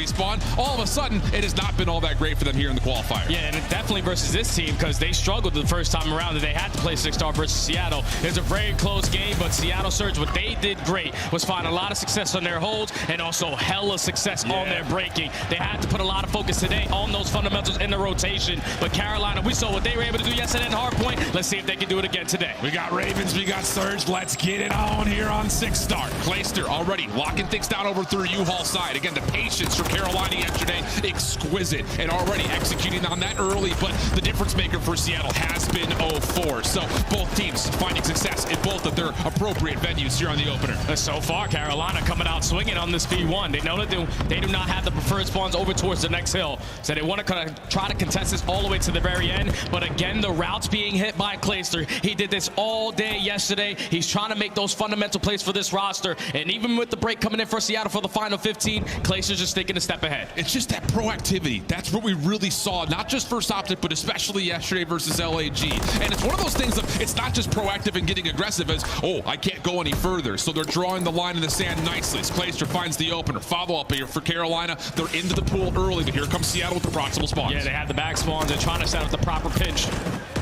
respawn. All of a sudden, it has not been all that great for them here in the qualifier. Yeah, and definitely versus this team, because they struggled the first time around that they had to play 6-star versus Seattle. It was a very close game, but Seattle Surge, what they did great was find a lot of success on their holds and also hella success on their breaking. They had to put a lot of focus today on those fundamentals in the rotation, but Carolina, we saw what they were able to do yesterday in hardpoint. Let's see if they can do it again today. We got Ravens, we got Surge. Let's get it on here on 6-star. Clayster already locking things down over through U-Haul side. Again, the patience from Carolina yesterday, exquisite, and already executing on that early, but the difference maker for Seattle has been 0-4. So both teams finding success in both of their appropriate venues here on the opener. So far, Carolina coming out swinging on this V1. They know that they do not have the preferred spawns over towards the next hill. So they want to try to contest this all the way to the very end. But again, the routes being hit by Clayster. He did this all day yesterday. He's trying to make those fundamental plays for this roster. And even with the break coming in for Seattle for the final 15, Clayster's just thinking a step ahead. It's just that proactivity. That's what we really saw, not just first Optic, but especially yesterday versus LAG. And it's one of those things of, it's not just proactive and getting aggressive as, oh, I can't go any further. So they're drawing the line in the sand nicely as Clayster finds the opener. Follow up here for Carolina. They're into the pool early, but here comes Seattle with the proximal spawns. Yeah, they have the back spawns. They're trying to set up the proper pinch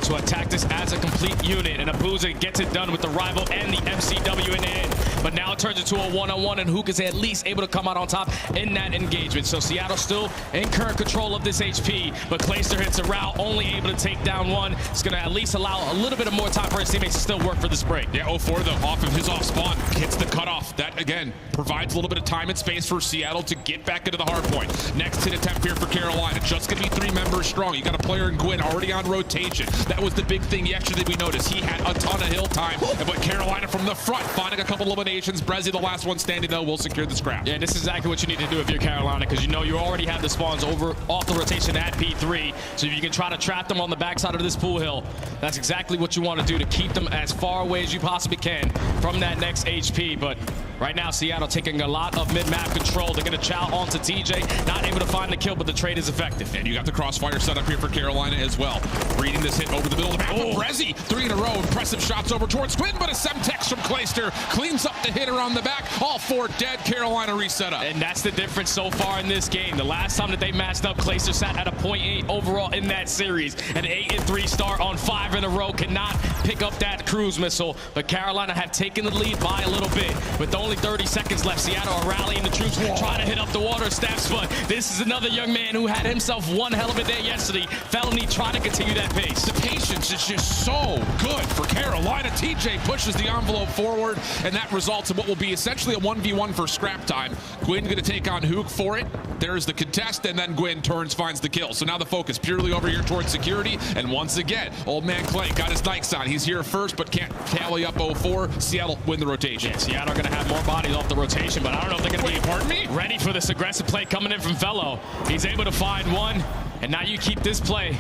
to attack this as a complete unit. And Abuza gets it done with the rival and the MCW in the end. But now it turns into a one-on-one, and Hook is at least able to come out on top in that engagement. So Seattle still in current control of this HP, but Clayster hits a route, only able to take down one. It's going to at least allow a little bit of more time for his teammates to still work for this break. Yeah, 0-4 though, off of his off spawn, hits the cutoff. That, again, provides a little bit of time and space for Seattle to get back into the hard point. Next hit attempt here for Carolina, just going to be 3 members strong. You got a player in Gwyn already on rotation. That was the big thing yesterday we noticed. He had a ton of hill time, but Carolina from the front, finding a couple eliminations. Brezzy, the last one standing though, will secure the scrap. Yeah, this is exactly what you need to do if you're Carolina, because you know you already have the spawns off the rotation at P3. So if you can try to trap them on the backside of this pool hill, that's exactly what you want to do to keep them as far away as you possibly can from that next HP. But right now, Seattle taking a lot of mid-map control. They're going to chow onto TJ, not able to find the kill, but the trade is effective. And you got the crossfire set up here for Carolina as well. Reading this hit over the middle of the map. Oh, Brezzy, 3 in a row. Impressive shots over towards Gwyn, but a Semtex from Clayster cleans up the hitter on the back. All 4 dead. Carolina reset up. And that's the difference so far in this game. The last time that they matched up, Clayster sat at a 0.8 overall in that series. An 8-3 start on 5 in a row. Cannot pick up that cruise missile, but Carolina have taken the lead by a little bit. With only 30 seconds left, Seattle are rallying the troops, trying to hit up the water steps, but this is another young man who had himself one hell of a day yesterday. Felony trying to continue that pace. The patience is just so good for Carolina. TJ pushes the envelope forward, and that results in what will be essentially a 1v1 for scrap time. Gwyn going to take on Hook for it. There's the contest, and then Gwyn turns, finds the kill. So now the focus purely over here towards security, and once again, old man Clay got his Nikes on. He's here first, but can't tally up 0-4. Seattle win the rotation. Yeah, Seattle are going to have more bodies off the rotation, but I don't know if they're going to be pardon me? ready for this aggressive play coming in from Fellow. He's able to find one, and now you keep this play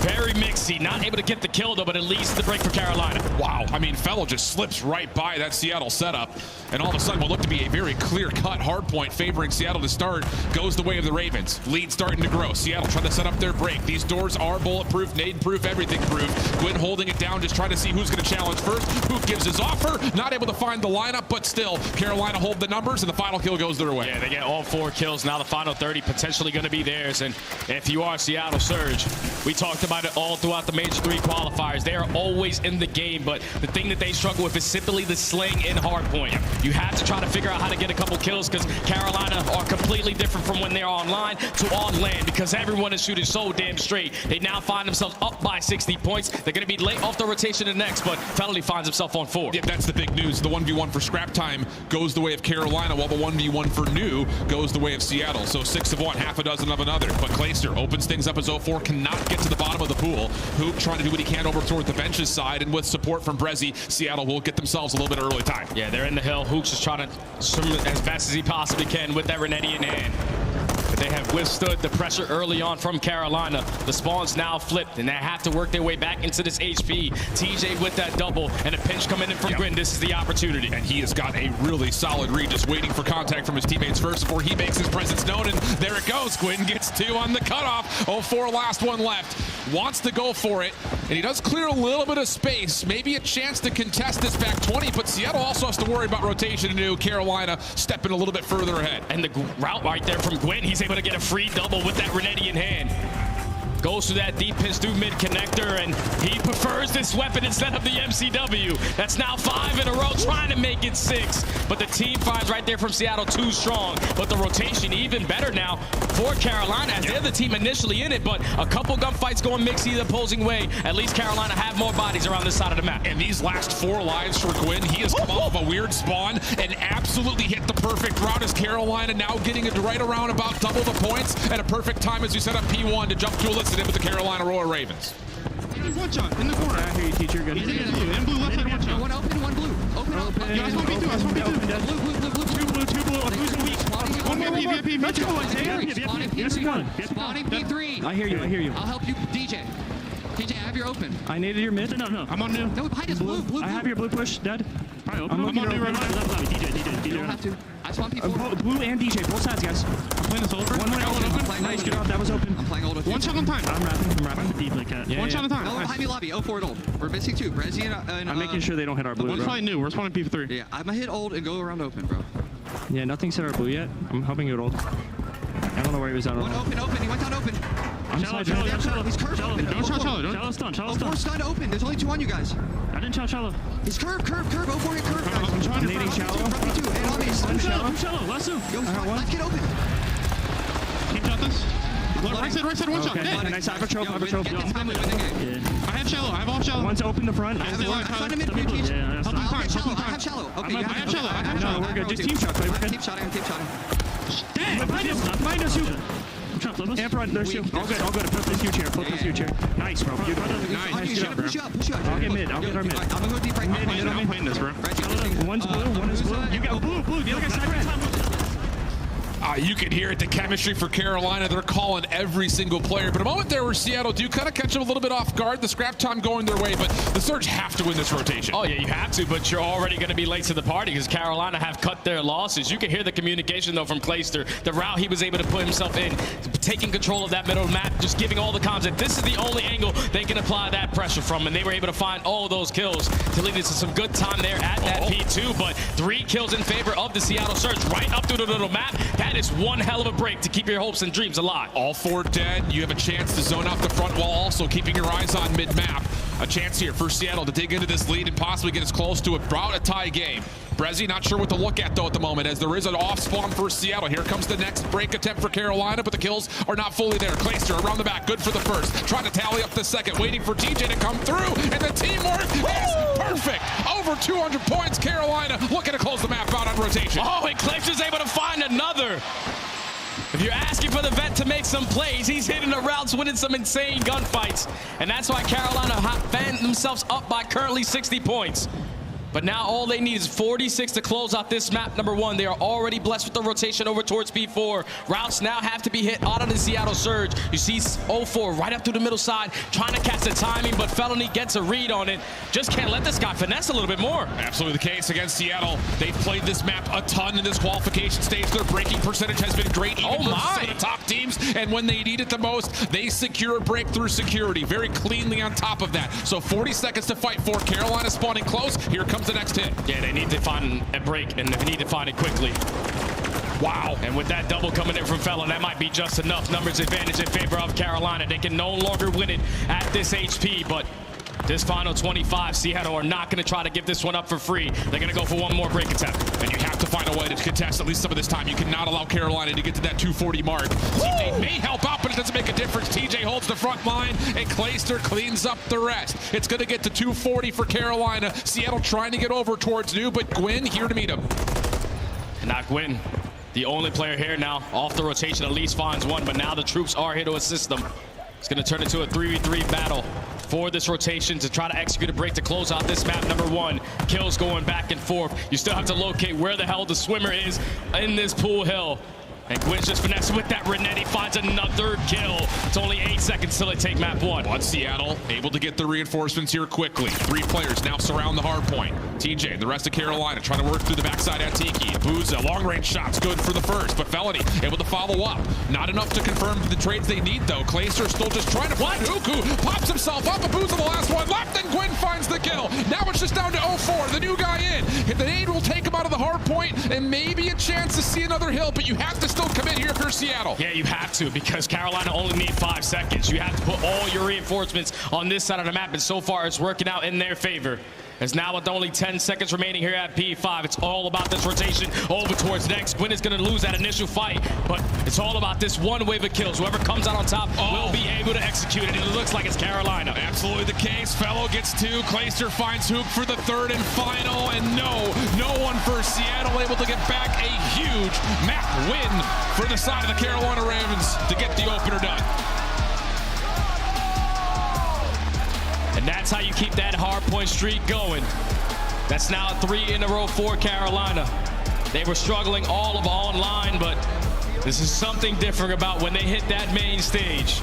very mixy. Not able to get the kill, though, but at least the break for Carolina. Wow. I mean, Fellow just slips right by that Seattle setup, and all of a sudden what looked to be a very clear-cut hard point favoring Seattle to start goes the way of the Ravens. Lead starting to grow. Seattle trying to set up their break. These doors are bulletproof, nade-proof, everything-proof. Gwyn holding it down, just trying to see who's going to challenge first. Who gives his offer? Not able to find the lineup, but still, Carolina hold the numbers, and the final kill goes their way. Yeah, they get all 4 kills. Now the final 30 potentially going to be theirs, and if you are Seattle Surge, we talked about it all throughout the Major 3 qualifiers. They are always in the game, but the thing that they struggle with is simply the sling in hardpoint. You have to try to figure out how to get a couple kills, because Carolina are completely different from when they're online to on land, because everyone is shooting so damn straight. They now find themselves up by 60 points. They're going to be late off the rotation the next, but Felony finds himself on 4. Yeah, that's the big news. The 1v1 for scrap time goes the way of Carolina, while the 1v1 for new goes the way of Seattle. So 6 of one, half a dozen of another. But Clayster opens things up as 0-4, cannot get to the bottom of the pool. Hoop trying to do what he can over toward the benches side, and with support from Brezzy, Seattle will get themselves a little bit of early time. Yeah, they're in the hill. Hooks is trying to swim as fast as he possibly can with that Renetti in hand. But they have withstood the pressure early on from Carolina. The spawn's now flipped, and they have to work their way back into this HP. TJ with that double, and a pinch coming in from Gwyn. This is the opportunity. And he has got a really solid read, just waiting for contact from his teammates first before he makes his presence known, and there it goes. Gwyn gets 2 on the cutoff. 0-4, last one left. wants to go for it, and he does clear a little bit of space, maybe a chance to contest this back 20, but Seattle also has to worry about rotation to do. Carolina stepping a little bit further ahead. And the route right there from Gwyn, he's able to get a free double with that Renetti in hand. Goes through that deep pinch through mid connector, and he prefers this weapon instead of the MCW. That's now 5 in a row, trying to make it 6. But the team finds right there from Seattle too strong. But the rotation even better now for Carolina, as they're the team initially in it. But a couple gunfights going mixed either opposing way. At least Carolina have more bodies around this side of the map. And these last 4 lives for Gwyn, he has come off of a weird spawn and absolutely hit the perfect route as Carolina now getting it right around about double the points at a perfect time as we set up P1 to jump to elicit in with the Carolina Royal Ravens. One shot in the corner. I hear you, teacher. Good. He's in blue. In blue, left side, one shot. One open, one blue. Open up. Yeah, I saw B2. I saw B2. Blue. Two blue. Who's weak? One more VIP. Let's go, Isaiah. Spawning P3. I hear you. I hear you. I'll help you, DJ. DJ, I have your open. I needed your mid. No. I'm on new. No, behind us. Blue. I have your blue push, dead. I'm on new right now. DJ. You don't have to. I spawn P4. Blue and DJ, both sides, guys. I'm playing this over. One open. Nice, good job. That was open. I'm playing old with one shot on time. I'm rapping. Deeply, cat. One shot on time. No, behind me lobby. 04 at old. We're missing 2. Brezzy and I'm making sure they don't hit our blue. One's probably new. We're spawning P3. Yeah, I'm gonna hit old and go around open, bro. Yeah, nothing's hit our blue yet. I'm helping you at old. I don't know where he was at. One open. He went down open. Shallow. He's curved open. Don't shot shallow. Shallow stun. 04 stun open. There's only 2 on you guys. I didn't shot shallow. He's curved. 04 hit curved, guys. I'm trying to nading shallow. And on me. I'm shallow. Let's do. Yo, let's get open. Keep shot this. Right side, one shot. Okay, nice. I have a trope. I have shallow. I have off shallow. One's open the front. I have shallow. Okay, I have shallow. No, we're good. Just team shot. I'm keep shotting. Damn! Behind us, you. And front, there's 2. All good. Flip this huge chair. Nice, bro. Nice job, bro. Push up. I'll get mid. I'll get our mid. I'm gonna go deep right now. I'm playing this, bro. One's blue, one is blue. You got blue. The other guy's side red. You can hear it, the chemistry for Carolina. They're calling every single player. But a moment there where Seattle do kind of catch them a little bit off guard. The scrap time going their way, but the Surge have to win this rotation. Oh, yeah, you have to, but you're already going to be late to the party because Carolina have cut their losses. You can hear the communication, though, from Clayster. The route he was able to put himself in, taking control of that middle map, just giving all the comms that this is the only angle they can apply that pressure from, and they were able to find all of those kills to lead us to some good time there at that P2, but 3 kills in favor of the Seattle Surge right up through the little map. That is one hell of a break to keep your hopes and dreams alive. All 4 dead. You have a chance to zone out the front while also keeping your eyes on mid-map. A chance here for Seattle to dig into this lead and possibly get as close to about a tie game. Brezzy not sure what to look at, though, at the moment, as there is an off-spawn for Seattle. Here comes the next break attempt for Carolina, but the kills are not fully there. Clayster around the back, good for the first. Trying to tally up the second, waiting for TJ to come through, and the teamwork is perfect. Over 200 points, Carolina looking to close the map out on rotation. Oh, and Clayster's able to find another. If you're asking for the vet to make some plays, he's hitting the routes, winning some insane gunfights. And that's why Carolina fanned themselves up by currently 60 points. But now all they need is 46 to close out this map number 1. They are already blessed with the rotation over towards P4. Routes now have to be hit out of the Seattle Surge. You see 04 right up through the middle side, trying to catch the timing, but Felony gets a read on it. Just can't let this guy finesse a little bit more. Absolutely the case against Seattle. They've played this map a ton in this qualification stage. Their breaking percentage has been great, even versus some of the top teams. And when they need it the most, they secure a breakthrough security. Very cleanly on top of that. So 40 seconds to fight for. Carolina spawning close. Here comes the next hit. Yeah, they need to find a break, and they need to find it quickly. Wow. And with that double coming in from Felon, that might be just enough. Numbers advantage in favor of Carolina. They can no longer win it at this HP, but this final 25, Seattle are not going to try to give this one up for free. They're going to go for one more break attempt. And you have to find a way to contest at least some of this time. You cannot allow Carolina to get to that 240 mark. Teammate may help out, but it doesn't make a difference. TJ holds the front line, and Clayster cleans up the rest. It's going to get to 240 for Carolina. Seattle trying to get over towards New, but Gwyn here to meet him. And not Gwyn. The only player here now off the rotation at least finds one, but now the troops are here to assist them. It's going to turn into a 3v3 battle for this rotation to try to execute a break to close out this map number 1. Kills going back and forth. You still have to locate where the hell the swimmer is in this pool hill. And Gwynn's just finessing with that. Renetti finds another kill. It's only 8 seconds till they take map 1. But Seattle able to get the reinforcements here quickly. 3 players now surround the hard point. TJ and the rest of Carolina trying to work through the backside at Tiki. Booza, long range shots, good for the first, but Felony able to follow up. Not enough to confirm the trades they need though. Clayster still just trying to find Uku. Pops himself up, Booza the last one left, and Gwynn finds the kill. Now it's just down to 0-4, the new guy in. If the nade will take him out of the hard point and maybe a chance to see another hill, but you have to still commit here if you're Seattle. Yeah, you have to, because Carolina only need 5 seconds. You have to put all your reinforcements on this side of the map, and so far it's working out in their favor. As now with only 10 seconds remaining here at P5, it's all about this rotation over towards next. Gwynn is going to lose that initial fight, but it's all about this one wave of kills. Whoever comes out on top will be able to execute it. It looks like it's Carolina. Absolutely the case. Fellow gets 2. Clayster finds Hook for the 3rd and final, and no one for Seattle able to get back a huge map win for the side of the Carolina Ravens to get the opener done. And that's how you keep that hardpoint streak going. That's now 3 in a row for Carolina. They were struggling all of online, but this is something different about when they hit that main stage.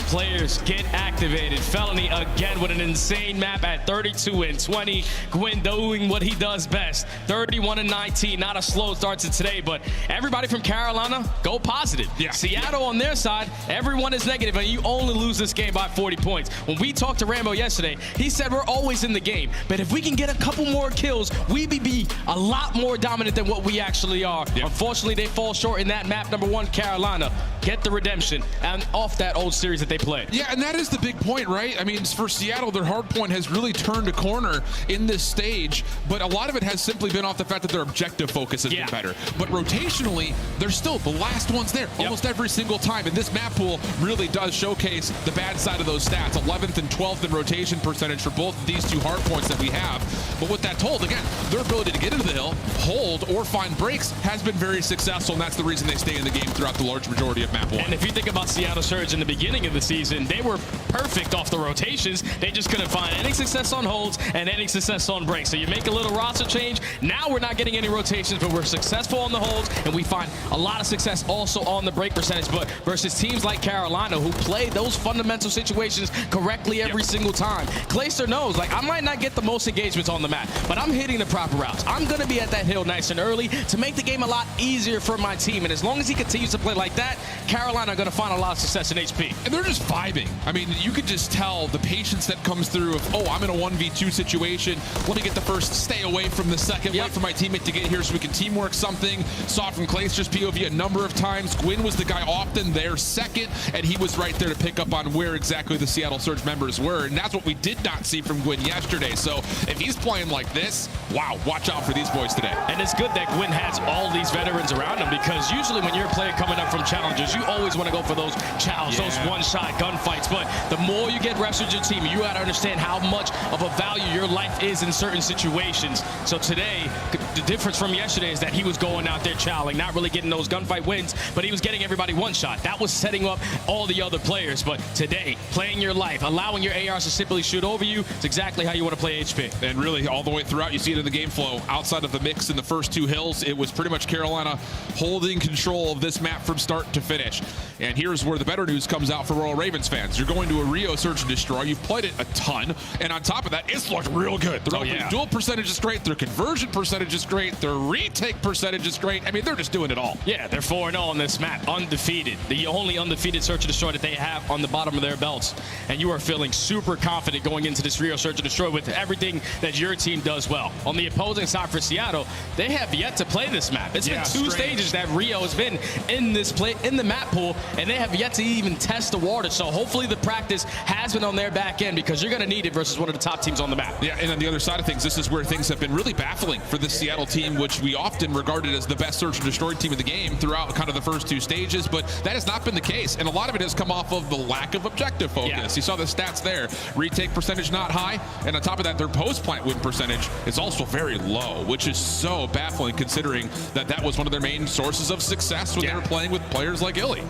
Players get activated. Felony again with an insane map at 32-20. Gwynn doing what he does best. 31-19. Not a slow start to today, but everybody from Carolina go positive. Yeah. Seattle on their side, everyone is negative, and you only lose this game by 40 points. When we talked to Rambo yesterday, he said we're always in the game, but if we can get a couple more kills, we be a lot more dominant than what we actually are. Yeah. Unfortunately, they fall short in that map number 1. Carolina get the redemption and off that old series that they played. Yeah, and that is the big point, right? I mean, for Seattle, their hard point has really turned a corner in this stage, but a lot of it has simply been off the fact that their objective focus has been better. But rotationally, they're still the last ones there almost every single time, and this map pool really does showcase the bad side of those stats. 11th and 12th in rotation percentage for both of these 2 hard points that we have. But with that told, again, their ability to get into the hill, hold, or find breaks has been very successful, and that's the reason they stay in the game throughout the large majority of map 1. And if you think about Seattle Surge in the beginning of the season, they were perfect off the rotations. They just couldn't find any success on holds and any success on breaks. So you make a little roster change. Now we're not getting any rotations, but we're successful on the holds, and we find a lot of success also on the break percentage. But versus teams like Carolina, who play those fundamental situations correctly every single time, Clayster knows, like, I might not get the most engagements on the map, but I'm hitting the proper routes. I'm going to be at that hill nice and early to make the game a lot easier for my team. And as long as he continues to play like that, Carolina are going to find a lot of success in HP. And they're just vibing. I mean, you could just tell the patience that comes through of, oh, I'm in a 1v2 situation. Let me get the first, stay away from the second, wait for my teammate to get here so we can teamwork something. Saw it from Clayster's POV a number of times. Gwynn was the guy often there second, and he was right there to pick up on where exactly the Seattle Surge members were. And that's what we did not see from Gwynn yesterday. So if he's playing like this, wow, watch out for these boys today. And it's good that Gwynn has all these veterans around him, because usually when you're a player coming up from challenges, you always want to go for those challenges, those one-shot gunfights. But the more you get reps with your team, you got to understand how much of a value your life is in certain situations. So today, the difference from yesterday is that he was going out there challenging, not really getting those gunfight wins, but he was getting everybody one shot. That was setting up all the other players. But today, playing your life, allowing your ARs to simply shoot over you, is exactly how you want to play HP. And really, all the way throughout, you see it in the game flow. Outside of the mix in the first 2 hills, it was pretty much Carolina holding control of this map from start to finish. And here's where the better news comes out for Royal Ravens fans. You're going to a Rio Search and Destroy. You've played it a ton. And on top of that, it's looked real good. Their duel percentage is great. Their conversion percentage is great. Their retake percentage is great. I mean, they're just doing it all. Yeah, they're 4-0 on this map. Undefeated. The only undefeated Search and Destroy that they have on the bottom of their belts. And you are feeling super confident going into this Rio Search and Destroy with everything that your team does well. On the opposing side for Seattle, they have yet to play this map. It's been 2 stages that Rio has been in this in the map pool, and they have yet to even test the water. So hopefully the practice has been on their back end, because you're going to need it versus one of the top teams on the map. Yeah, and on the other side of things, this is where things have been really baffling for this Seattle team, which we often regarded as the best Search and Destroy team in the game throughout kind of the first 2 stages, but that has not been the case. And a lot of it has come off of the lack of objective focus. You saw the stats there. Retake percentage not high, and on top of that, their post-plant win percentage is also very low, which is so baffling considering that that was one of their main sources of success when they were playing with players like Illy.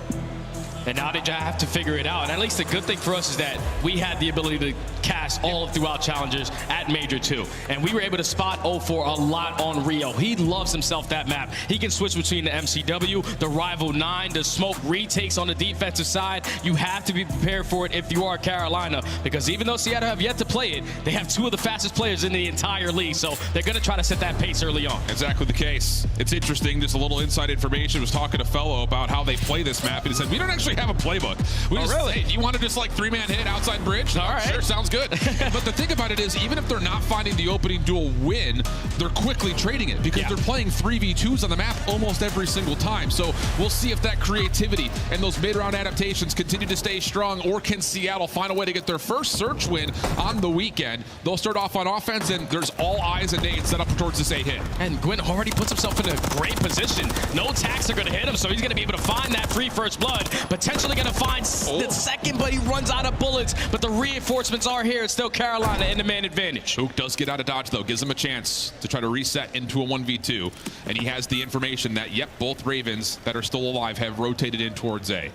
And now they just have to figure it out. And at least the good thing for us is that we had the ability to cast all throughout challengers at Major 2. And we were able to spot 0-4 a lot on Rio. He loves himself that map. He can switch between the MCW, the Rival 9, the smoke retakes on the defensive side. You have to be prepared for it if you are Carolina, because even though Seattle have yet to play it, they have 2 of the fastest players in the entire league. So they're going to try to set that pace early on. Exactly the case. It's interesting, just a little inside information. I was talking to Fellow about how they play this map, and he said, we don't actually have a playbook. We just say, do you want to just like 3-man hit outside bridge? All right. Sure, sounds good. But the thing about it is, even if they're not finding the opening duel win, they're quickly trading it because they're playing 3v2s on the map almost every single time. So we'll see if that creativity and those mid-round adaptations continue to stay strong, or can Seattle find a way to get their first search win on the weekend. They'll start off on offense, and there's all eyes and nades set up towards this A hit. And Gwyn already puts himself in a great position. No attacks are going to hit him, so he's going to be able to find that free first blood. Potentially going to find the second, but he runs out of bullets. But the reinforcements are here. It's still Carolina in the man advantage. Hook does get out of dodge, though. Gives him a chance to try to reset into a 1v2. And he has the information that, yep, both Ravens that are still alive have rotated in towards A.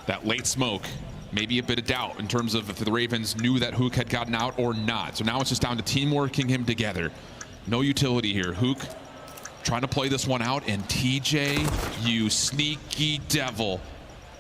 That late smoke, maybe a bit of doubt in terms of if the Ravens knew that Hook had gotten out or not. So now it's just down to teamworking him together. No utility here. Hook trying to play this one out, and TJ, you sneaky devil.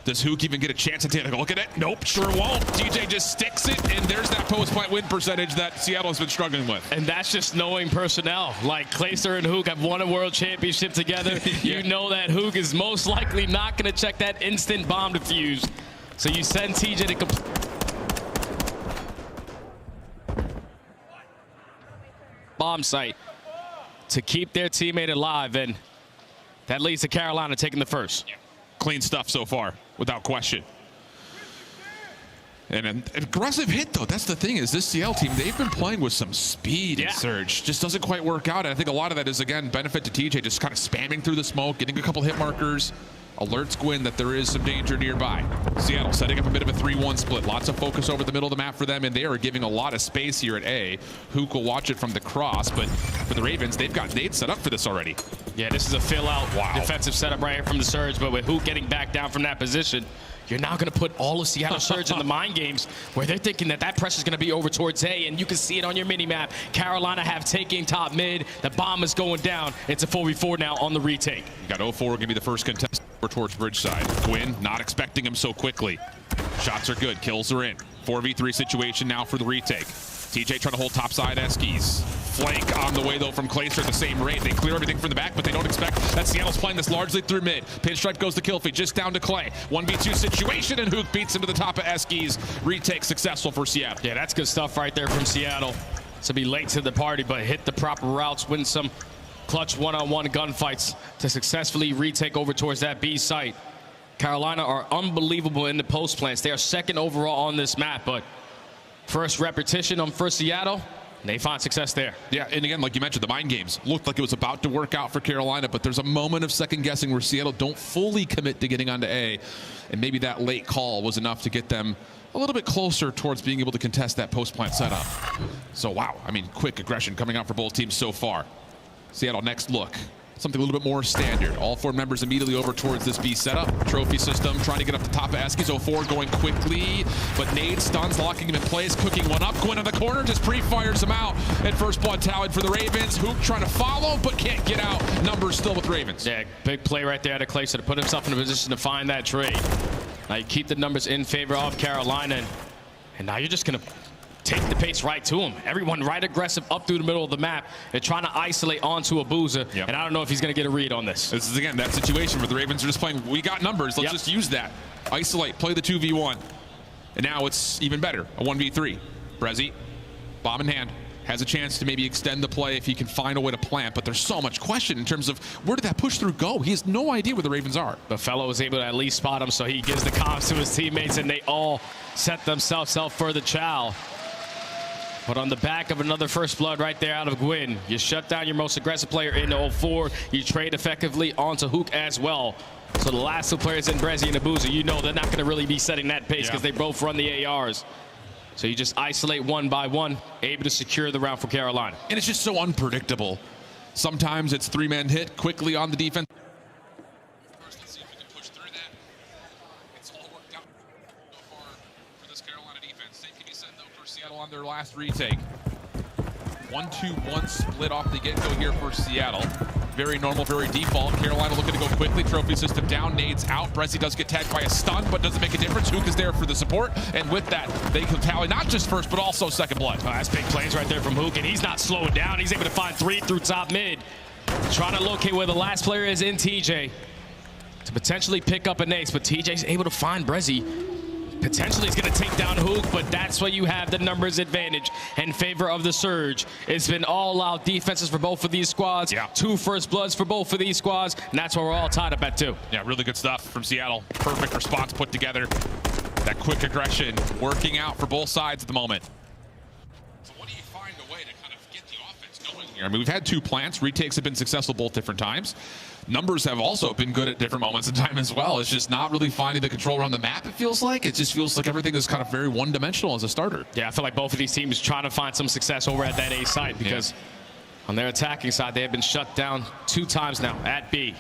Does Hook even get a chance to take a look at it? Nope, sure won't. TJ just sticks it, and there's that post-point win percentage that Seattle has been struggling with. And that's just knowing personnel. Like Clayster and Hook have won a world championship together. You know that Hook is most likely not going to check that instant bomb defuse. So you send TJ to complete. Bomb site to keep their teammate alive, and that leads to Carolina taking the first. Clean stuff so far, without question. And an aggressive hit, though. That's the thing, is this CL team, they've been playing with some speed and surge. Just doesn't quite work out. And I think a lot of that is, again, benefit to TJ, just kind of spamming through the smoke, getting a couple hit markers, alerts Gwyn that there is some danger nearby. Seattle setting up a bit of a 3-1 split. Lots of focus over the middle of the map for them, and they are giving a lot of space here at A. Hook will watch it from the cross, but for the Ravens, they've got nades set up for this already. Yeah, this is a fill-out defensive setup right here from the surge, but with Hook getting back down from that position, you're now going to put all of Seattle Surge in the mind games where they're thinking that that pressure is going to be over towards A, and you can see it on your mini-map. Carolina have taken top mid. The bomb is going down. It's a 4v4 now on the retake. You got 0-4 going to be the first contestant towards bridge side. Gwyn not expecting him so quickly. Shots are good. Kills are in. 4v3 situation now for the retake. TJ trying to hold top side Eskies. Flank on the way, though, from Clayster at the same rate. They clear everything from the back, but they don't expect that Seattle's playing this largely through mid. Pinstripe goes to kill feed, just down to Clay. 1v2 situation, and Hook beats him to the top of Eskies. Retake successful for Seattle. Yeah, that's good stuff right there from Seattle. To be late to the party, but hit the proper routes, win some clutch one-on-one gunfights to successfully retake over towards that B site. Carolina are unbelievable in the post plants. They are second overall on this map, but first repetition on first Seattle, they find success there. Yeah, and again, like you mentioned, the mind games looked like it was about to work out for Carolina, but there's a moment of second guessing where Seattle don't fully commit to getting onto A, and maybe that late call was enough to get them a little bit closer towards being able to contest that post-plant setup. So, wow, I mean, quick aggression coming out for both teams so far. Seattle next look. Something a little bit more standard. All four members immediately over towards this B setup. Trophy system trying to get up the top of Eskies. 0-4 going quickly, but nade stuns, locking him in place, cooking one up. Gwyn in the corner just pre-fires him out. And first blood tallied for the Ravens. Hook trying to follow, but can't get out. Numbers still with Ravens. Yeah, big play right there out of Clayster to put himself in a position to find that trade. Now you keep the numbers in favor of Carolina, and now you're just going to take the pace right to him. Everyone right aggressive up through the middle of the map. They're trying to isolate onto a Boozer, and I don't know if he's going to get a read on this. This is, again, that situation where the Ravens are just playing, we got numbers, let's just use that. Isolate, play the 2v1. And now it's even better, a 1v3. Brezzy, bomb in hand, has a chance to maybe extend the play if he can find a way to plant, but there's so much question in terms of where did that push through go? He has no idea where the Ravens are. The fellow was able to at least spot him, so he gives the comms to his teammates, and they all set themselves up for the chow. But on the back of another first blood right there out of Gwyn, you shut down your most aggressive player in 0-4. You trade effectively onto Hook as well. So the last two players in Brezzy and Abuza, you know they're not going to really be setting that pace because they both run the ARs. So you just isolate one by one, able to secure the round for Carolina. And it's just so unpredictable. Sometimes it's three-man hit quickly on the defense. First, let's see if we can push through that. It's all working So far for this Carolina defense. Same can be said though for Seattle on their last retake. 1-2-1 split off the get-go here for Seattle. Very normal, very default. Carolina looking to go quickly. Trophy system down, nades out. Brezzy does get tagged by a stun, but doesn't make a difference. Hook is there for the support, and with that, they can tally not just first, but also second blood. Oh, that's big plays right there from Hook, and he's not slowing down. He's able to find 3 through top mid. Trying to locate where the last player is in TJ to potentially pick up an ace, but TJ's able to find Brezzy. Potentially he's going to take down Hook, but that's why you have the numbers advantage in favor of the Surge. It's been all-out defenses for both of these squads. Yeah. 2 first bloods for both of these squads, and that's why we're all tied up at 2. Yeah, really good stuff from Seattle. Perfect response put together. That quick aggression working out for both sides at the moment. So what do you find a way to kind of get the offense going here? I mean, we've had 2 plants. Retakes have been successful both different times. Numbers have also been good at different moments in time as well. It's just not really finding the control around the map, it feels like. It just feels like everything is kind of very one-dimensional as a starter. Yeah, I feel like both of these teams trying to find some success over at that A site because on their attacking side, they have been shut down 2 times now at B.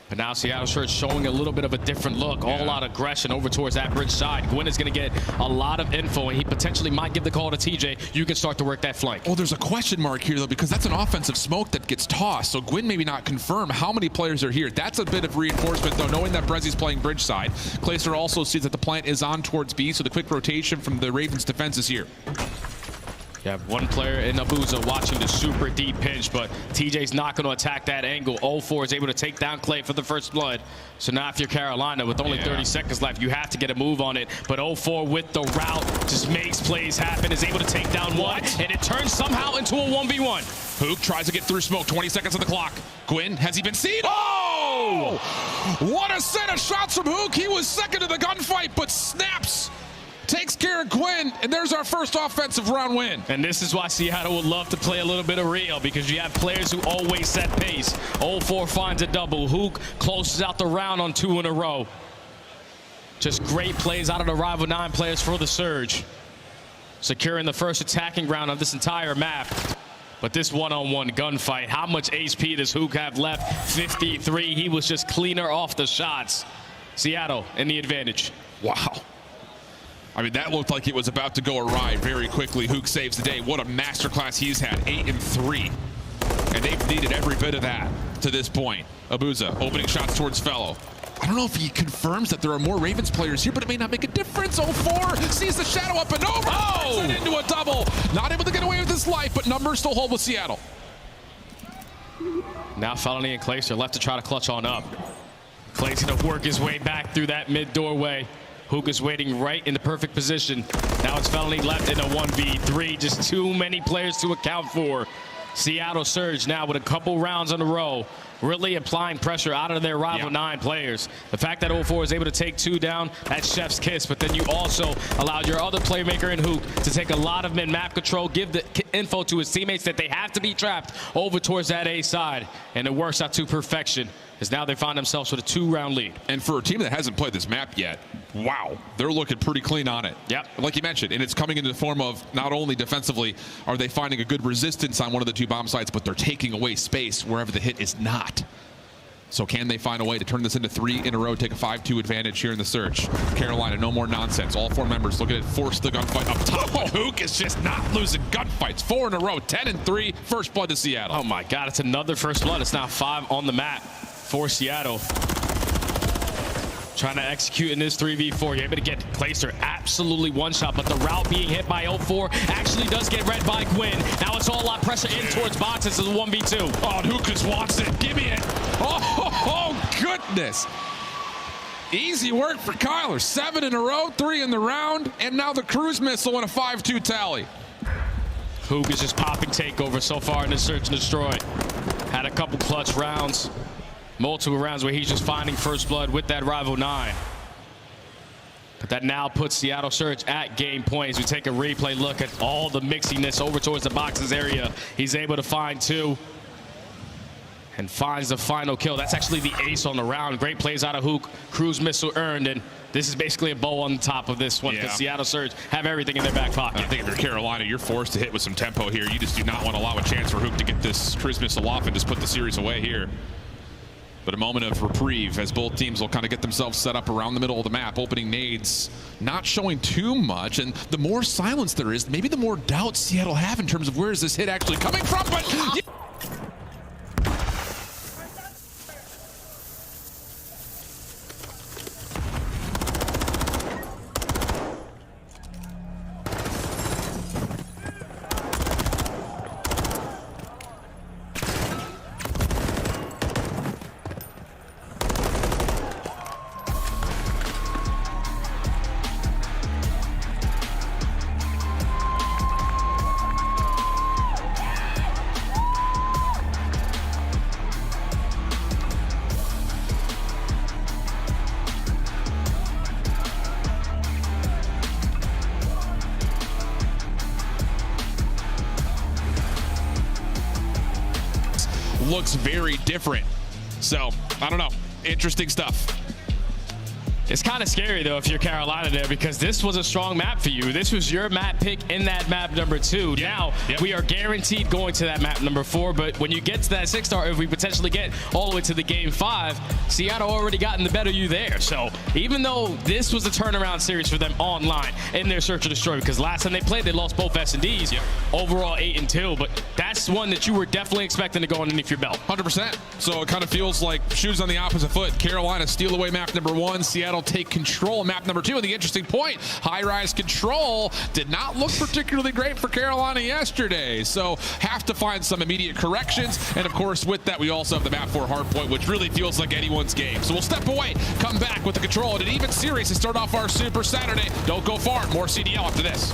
But now Seattle Surge showing a little bit of a different look. All out aggression over towards that bridge side. Gwyn is going to get a lot of info, and he potentially might give the call to TJ. You can start to work that flank. Well, there's a question mark here, though, because that's an offensive smoke that gets tossed. So Gwyn maybe not confirm how many players are here. That's a bit of reinforcement, though, knowing that Brezzy's playing bridge side. Clayster also sees that the plant is on towards B, so the quick rotation from the Ravens defense is here. You have 1 player in Abuza watching the super deep pinch, but TJ's not going to attack that angle. 0-4 is able to take down Clay for the first blood. So now if you're Carolina, with only 30 seconds left, you have to get a move on it. But 0-4 with the route just makes plays happen, is able to take down 1, and it turns somehow into a 1v1. Hook tries to get through smoke, 20 seconds on the clock. Gwyn, has he been seen? Oh! What a set of shots from Hook. He was second to the gunfight, but snaps. Takes care of Gwyn, and there's our first offensive round win. And this is why Seattle would love to play a little bit of real, because you have players who always set pace. 0-4 finds a double. Hook closes out the round on 2 in a row. Just great plays out of the Rival 9 players for the Surge. Securing the first attacking round of this entire map. But this one-on-one gunfight, how much HP does Hook have left? 53. He was just cleaner off the shots. Seattle in the advantage. Wow. I mean, that looked like it was about to go awry very quickly. Hook saves the day. What a masterclass he's had. 8 and 3. And they've needed every bit of that to this point. Abuza opening shots towards Fellow. I don't know if he confirms that there are more Ravens players here, but it may not make a difference. 0-4 sees the shadow up and over. Oh! And into a double. Not able to get away with his life, but numbers still hold with Seattle. Now Felony and Clayster left to try to clutch on up. Clay's going to work his way back through that mid doorway. Hook is waiting right in the perfect position. Now it's Felony left in a 1v3. Just too many players to account for. Seattle Surge now with a couple rounds in a row, really applying pressure out of their Rival 9 players. The fact that 0-4 is able to take 2 down, that's chef's kiss. But then you also allowed your other playmaker in Hook to take a lot of mid-map control, give the info to his teammates that they have to be trapped over towards that A side. And it works out to perfection, as now they find themselves with a 2-round lead. And for a team that hasn't played this map yet, wow, they're looking pretty clean on it. Yep. Like you mentioned, and it's coming in the form of not only defensively are they finding a good resistance on one of the 2 bomb sites, but they're taking away space wherever the hit is not. So can they find a way to turn this into 3 in a row, take a 5-2 advantage here in the Surge? Carolina, no more nonsense. All 4 members looking at force the gunfight up top. Oh, Hook is just not losing gunfights. 4 in a row, 10 and 3. First blood to Seattle. Oh my God, it's another first blood. It's now 5 on the map for Seattle. Trying to execute in this 3v4. You're able to get Clayster absolutely one-shot, but the route being hit by 0-4 actually does get read by Gwyn. Now it's all out pressure in towards boxes. This is a 1v2. Oh, Hook just wants it. Give me it. Oh, goodness. Easy work for Kyler. 7 in a row, 3 in the round, and now the cruise missile in a 5-2 tally. Hook is just popping takeover so far in the Search and Destroy. Had a couple clutch rounds. Multiple rounds where he's just finding first blood with that Rival 9. But that now puts Seattle Surge at game point. As we take a replay look at all the mixiness over towards the boxes area. He's able to find 2. And finds the final kill. That's actually the ace on the round. Great plays out of Hook. Cruise missile earned. And this is basically a bow on the top of this one, because Seattle Surge have everything in their back pocket. I think if you're Carolina, you're forced to hit with some tempo here. You just do not want to allow a chance for Hook to get this cruise missile off and just put the series away here. But a moment of reprieve as both teams will kind of get themselves set up around the middle of the map. Opening nades, not showing too much. And the more silence there is, maybe the more doubt Seattle have in terms of where is this hit actually coming from. But looks very different. So, I don't know. Interesting stuff. It's kind of scary, though, if you're Carolina there, because this was a strong map for you. This was your map pick in that map number 2. Yep. Now, Yep. we are guaranteed going to that map number 4, but when you get to that 6-star, if we potentially get all the way to the game 5, Seattle already gotten the better you there. So, even though this was a turnaround series for them online in their Search and Destroy, because last time they played, they lost both S&Ds, Yep. overall 8-2, but that's one that you were definitely expecting to go underneath your belt. 100%. So it kind of feels like shoes on the opposite foot. Carolina steal away map number 1. Seattle take control of map number 2. And the interesting point, high-rise control did not look particularly great for Carolina yesterday. So have to find some immediate corrections. And of course, with that, we also have the map 4 hardpoint, which really feels like anyone's game. So we'll step away, come back with the control and an even series to start off our Super Saturday. Don't go far. More CDL after this.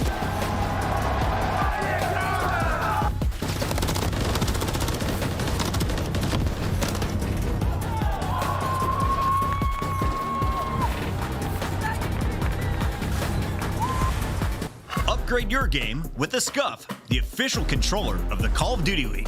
Upgrade your game with the Scuff, the official controller of the Call of Duty League.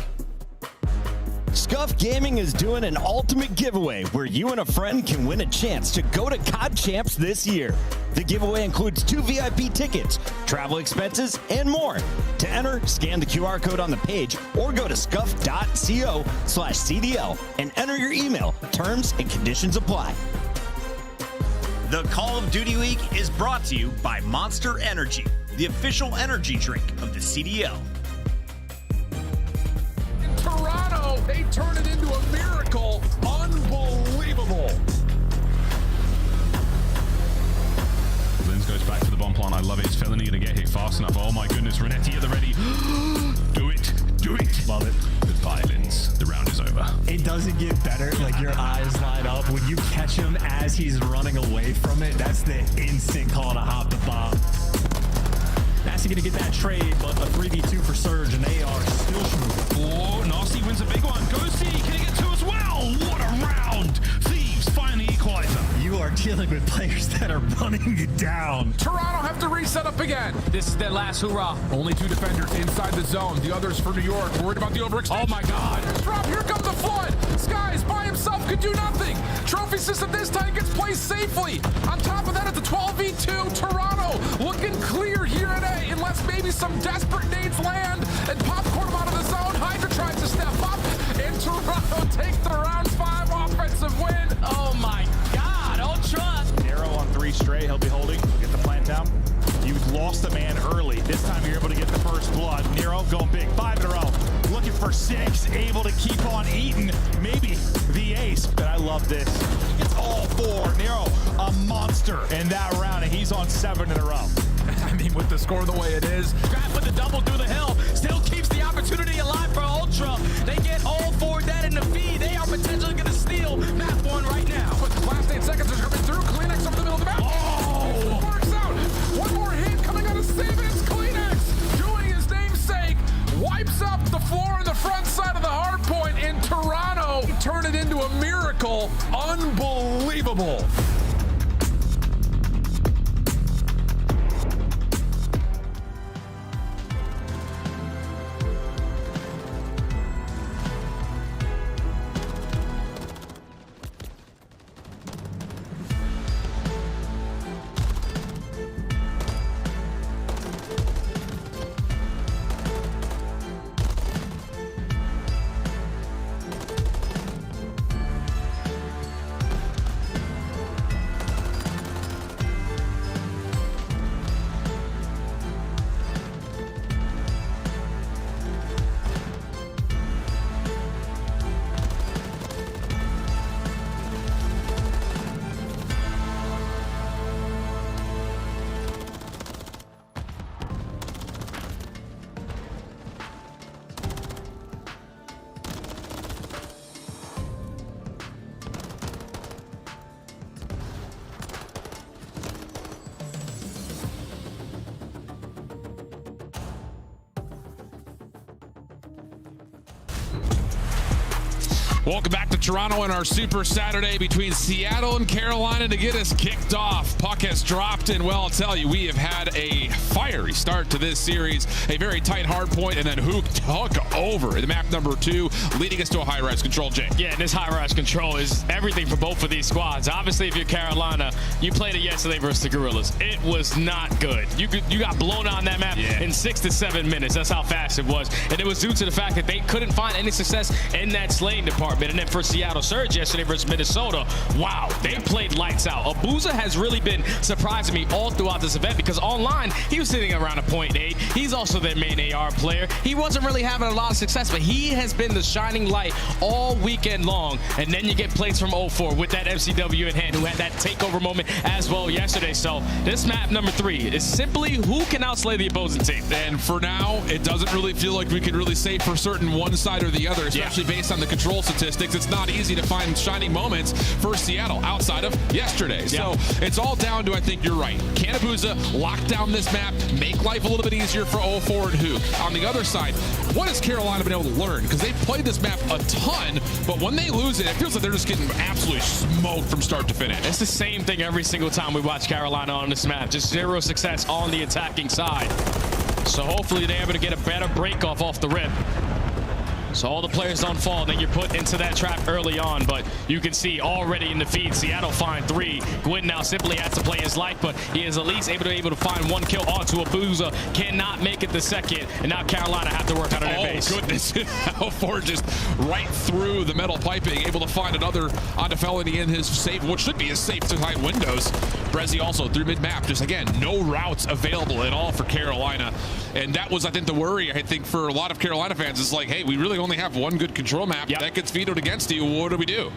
Scuff Gaming is doing an ultimate giveaway where you and a friend can win a chance to go to COD Champs this year. The giveaway includes 2 VIP tickets, travel expenses, and more. To enter, scan the QR code on the page or go to scuff.co/CDL and enter your email. Terms and conditions apply. The Call of Duty League is brought to you by Monster Energy, the official energy drink of the CDL. In Toronto, they turn it into a miracle. Unbelievable. Lins goes back to the bomb plant. I love it. Is Felony going to get hit fast enough? Oh my goodness, Renetti at the ready. Do it. Do it. Love it. Goodbye, Lins. The round is over. It doesn't get better. Like, your eyes light up when you catch him as he's running away from it. That's the instant call to hop the bomb. Nasty gonna get that trade, but a 3v2 for Surge, and they are still smooth. Oh, Nasty wins a big one. Ghosty, can he get 2 as well? What a round. Thieves finally equalizer. You are dealing with players that are running you down. Toronto have to reset up again. This is their last hurrah. Only 2 defenders inside the zone. The others for New York. Worried about the overextension. Oh my God. Drop. Here comes the flood. Skies by himself could do nothing. Trophy system this time gets placed safely. On top of that, it's a 12v2. Toronto looking clear here at A, unless maybe some desperate nades land and popcorn out of the zone. Hydra tries to step up, and Toronto takes the round 5 offensive win. Oh my God, Ultra. Nero on 3 straight. He'll be holding. He'll get the plant down. You lost a man early. This time you're able to get the first blood. Nero going big. 5 in a row. Looking for 6. Able to keep on eating. Maybe the ace. But I love this. He gets all 4. Nero, a monster in that round. And he's on 7 in a row. I mean, with the score the way it is. Grab with the double through the hill. Still keeps the opportunity alive for Ultra. They get all 4 dead in the feed. They are potentially going to steal map 1 right now. But the last 8 seconds are coming through. Kleenex over the middle of the map. Oh! Works out. One more hit coming out of Save it. It's Kleenex doing his namesake. Wipes up the floor on the front side of the hard point in Toronto. Turn it into a miracle. Unbelievable. Welcome back to Toronto and our Super Saturday between Seattle and Carolina to get us kicked off. Puck has dropped, and well, I'll tell you, we have had a fiery start to this series. A very tight hard point, and then Hook took over the map number 2, leading us to a high-rise control, Jay. Yeah, and this high-rise control is everything for both of these squads. Obviously, if you're Carolina, you played it yesterday versus the Gorillas. It was not good. You got blown on that map in 6 to 7 minutes. That's how fast it was. And it was due to the fact that they couldn't find any success in that slaying department. And then for Seattle Surge yesterday versus Minnesota, wow, they played lights out. Abuza has really been surprising me all throughout this event because online, he was sitting around a .8. He's also their main AR player. He wasn't really having a lot of success, but he has been the shining light all weekend long. And then you get plays from 04 with that MCW in hand, who had that takeover moment as well yesterday. So this map number 3 is simply who can outslay the opposing team. And for now, it doesn't really feel like we can really say for certain one side or the other, especially based on the control statistics. It's not easy to find shining moments for Seattle outside of yesterday. So it's all down to, I think you're right, can Abuza lock down this map, make life a little bit easier for 04 and Hook? On the other side, what has Carolina been able to learn? Because they've played this map a ton, but when they lose it, it feels like they're just getting absolutely smoked from start to finish. It's the same thing every single time we watch Carolina on this map. Just zero success on the attacking side. So hopefully they're able to get a better break off the rip. So all the players don't fall, then you're put into that trap early on. But you can see already in the feed, Seattle find 3. Gwyn now simply has to play his life, but he is at least able to find 1 kill onto Abuza. Cannot make it the second, and now Carolina have to work out of their base. Oh, goodness. L4 just right through the metal piping, able to find another onto Felony in his safe, what should be his safe to hide windows. Brezzy also through mid-map, just again, no routes available at all for Carolina. And that was, I think, the worry, I think, for a lot of Carolina fans is like, hey, we really only have one good control map. That gets vetoed against you. What do we do?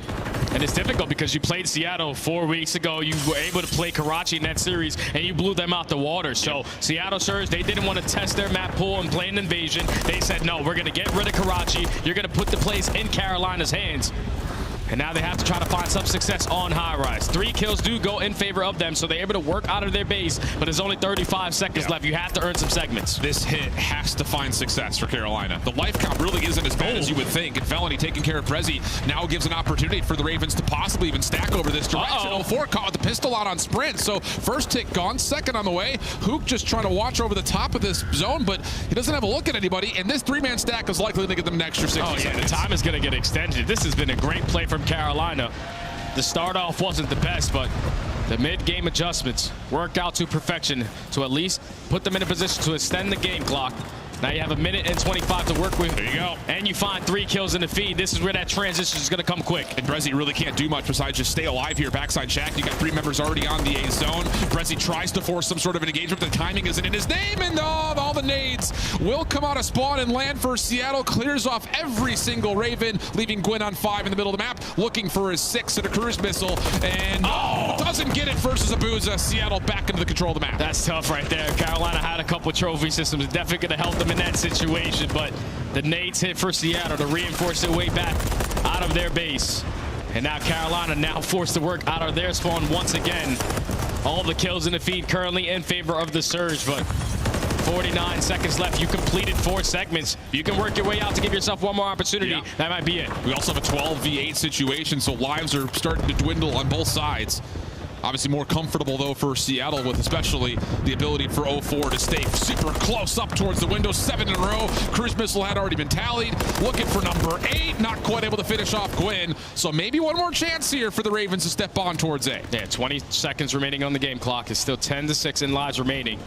And it's difficult because you played Seattle 4 weeks ago. You were able to play Karachi in that series, and you blew them out the water. So Seattle Surge, they didn't want to test their map pool and play an invasion. They said, no, we're going to get rid of Karachi. You're going to put the place in Carolina's hands. And now they have to try to find some success on Highrise. 3 kills do go in favor of them, so they're able to work out of their base, but there's only 35 seconds left. You have to earn some segments. This hit has to find success for Carolina. The life count really isn't as bad as you would think, and Felony taking care of Brezzy now gives an opportunity for the Ravens to possibly even stack over this direction. 04 caught with the pistol out on sprint, so first tick gone, second on the way. Hook just trying to watch over the top of this zone, but he doesn't have a look at anybody, and this 3-man stack is likely to get them an extra 60 seconds. The time is going to get extended. This has been a great play from Carolina. The start off wasn't the best, but the mid-game adjustments worked out to perfection to at least put them in a position to extend the game clock. Now you have 1 minute and 25 to work with. There you go. And you find 3 kills in the feed. This is where that transition is going to come quick. And Brezzy really can't do much besides just stay alive here. Backside Shack, you got 3 members already on the A zone. Brezzy tries to force some sort of an engagement. The timing isn't in his name, and all the nades will come out of spawn and land for Seattle. Clears off every single Raven, leaving Gwyn on 5 in the middle of the map, looking for his 6 at a cruise missile, and doesn't get it versus Abuza. Seattle back into the control of the map. That's tough right there. Carolina had a couple trophy systems. Definitely going to help them in that situation, but the nades hit for Seattle to reinforce their way back out of their base. And now Carolina now forced to work out of their spawn once again. All the kills in the feed currently in favor of the Surge, but 49 seconds left. You completed 4 segments. You can work your way out to give yourself one more opportunity. That might be it. We also have a 12v8 situation, so lives are starting to dwindle on both sides. Obviously more comfortable, though, for Seattle, with especially the ability for 04 to stay super close up towards the window. 7 in a row. Cruise missile had already been tallied. Looking for number 8. Not quite able to finish off Gwyn. So maybe one more chance here for the Ravens to step on towards A. Yeah, 20 seconds remaining on the game clock. It's still 10-6 in lives remaining.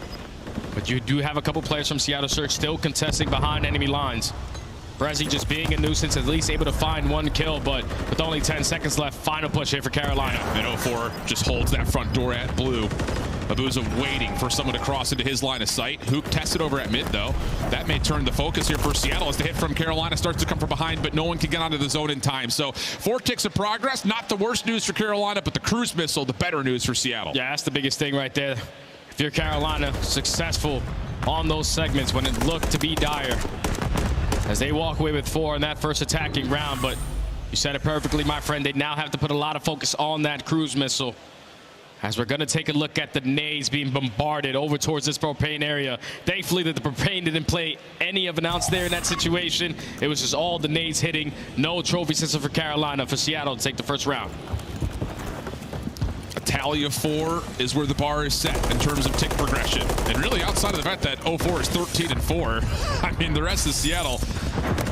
But you do have a couple players from Seattle Surge still contesting behind enemy lines. Brezzy just being a nuisance, at least able to find 1 kill, but with only 10 seconds left, final push here for Carolina. And 04 just holds that front door at blue. Abuza waiting for someone to cross into his line of sight. Hoop tested over at mid, though. That may turn the focus here for Seattle as the hit from Carolina starts to come from behind, but no one can get onto the zone in time. So 4 ticks of progress. Not the worst news for Carolina, but the cruise missile, the better news for Seattle. Yeah, that's the biggest thing right there. If you're Carolina, successful on those segments when it looked to be dire, as they walk away with 4 in that first attacking round. But you said it perfectly, my friend. They now have to put a lot of focus on that cruise missile As we're going to take a look at the nades being bombarded over towards this propane area. Thankfully that the propane didn't play any of an ounce there in that situation. It was just all the nades hitting. No trophy system for Carolina, for Seattle to take the first round. A tally of 4 is where the bar is set in terms of tick progression. And really outside of the fact that 04 is 13-4, I mean, the rest of Seattle,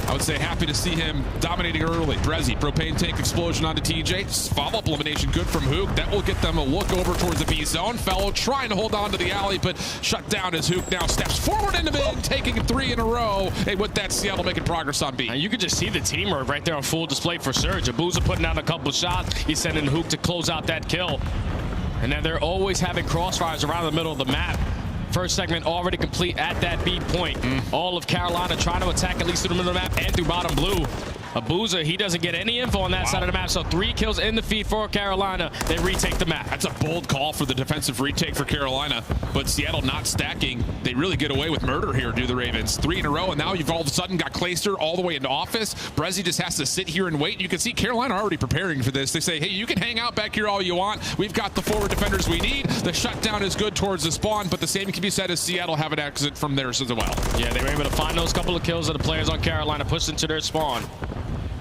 I would say happy to see him dominating early. Brezzy, propane tank explosion onto TJ. Follow-up elimination good from Hook. That will get them a look over towards the B zone. Fellow trying to hold on to the alley, but shut down as Hook now steps forward into mid, taking 3 in a row. And with that, Seattle making progress on B. And you could just see the teamwork right there on full display for Surge. Abuza putting out a couple shots. He's sending Hook to close out that kill. And then they're always having crossfires around the middle of the map. First segment already complete at that B point. All of Carolina trying to attack at least through the middle of the map and through bottom blue. Abuza, he doesn't get any info on that side of the map, so 3 kills in the feed for Carolina. They retake the map. That's a bold call for the defensive retake for Carolina, but Seattle not stacking. They really get away with murder here, do the Ravens. 3 in a row, and now you've all of a sudden got Clayster all the way into office. Brezzy just has to sit here and wait. You can see Carolina already preparing for this. They say, hey, you can hang out back here all you want. We've got the forward defenders we need. The shutdown is good towards the spawn, but the same can be said as Seattle have an exit from theirs as well. Yeah, they were able to find those couple of kills of the players on Carolina, pushed into their spawn.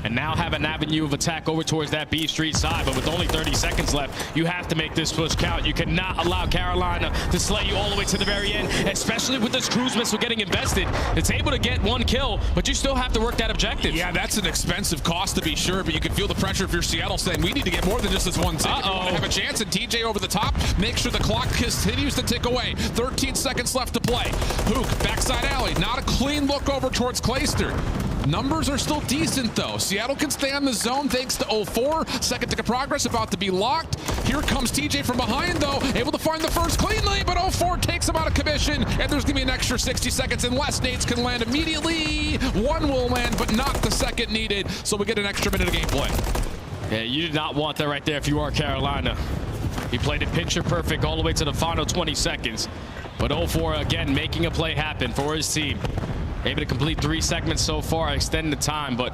And now have an avenue of attack over towards that B Street side. But with only 30 seconds left, you have to make this push count. You cannot allow Carolina to slay you all the way to the very end, especially with this cruise missile getting invested. It's able to get 1 kill, but you still have to work that objective. Yeah, that's an expensive cost to be sure, but you can feel the pressure if you're Seattle saying, we need to get more than just this 1 tick. If you want to have a chance, and TJ over the top, make sure the clock continues to tick away. 13 seconds left to play. Hook, backside alley, not a clean look over towards Clayster. Numbers are still decent, though. Seattle can stay on the zone thanks to 04. Second tick of progress about to be locked. Here comes TJ from behind, though. Able to find the first cleanly, but 04 takes him out of commission, and there's going to be an extra 60 seconds unless nades can land immediately. 1 will land, but not the second needed, so we get an extra minute of gameplay. Yeah, you did not want that right there if you are Carolina. He played it picture perfect all the way to the final 20 seconds. But 04, again, making a play happen for his team. Able to complete 3 segments so far, extend the time, but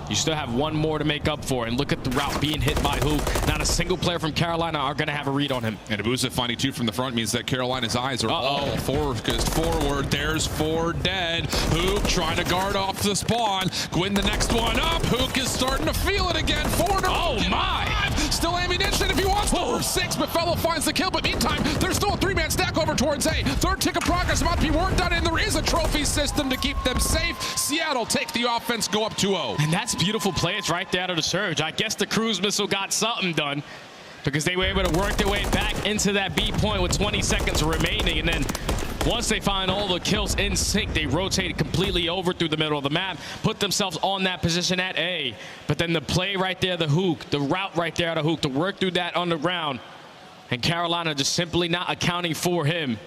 you still have 1 more to make up for. And look at the route being hit by Hook. Not a single player from Carolina are going to have a read on him. And Abuza finding 2 from the front means that Carolina's eyes are all focused forward. There's 4 dead. Hook trying to guard off the spawn. Gwyn the next one up. Hook is starting to feel it again. 4 to oh my! Still ammunition if he wants to. 6, but Fellow finds the kill. But meantime, there's still a 3-man stack over towards A. 3rd tick of progress about to be worked on, and there is a trophy system to keep them safe. Seattle take the offense, go up 2-0. And that's beautiful play. It's right there out of the Surge. I guess the cruise missile got something done because they were able to work their way back into that B point with 20 seconds remaining. And then once they find all the kills in sync, they rotate completely over through the middle of the map, put themselves on that position at A. But then the play right there, the Hook, the route right there out of Hook to work through that underground. And Carolina just simply not accounting for him.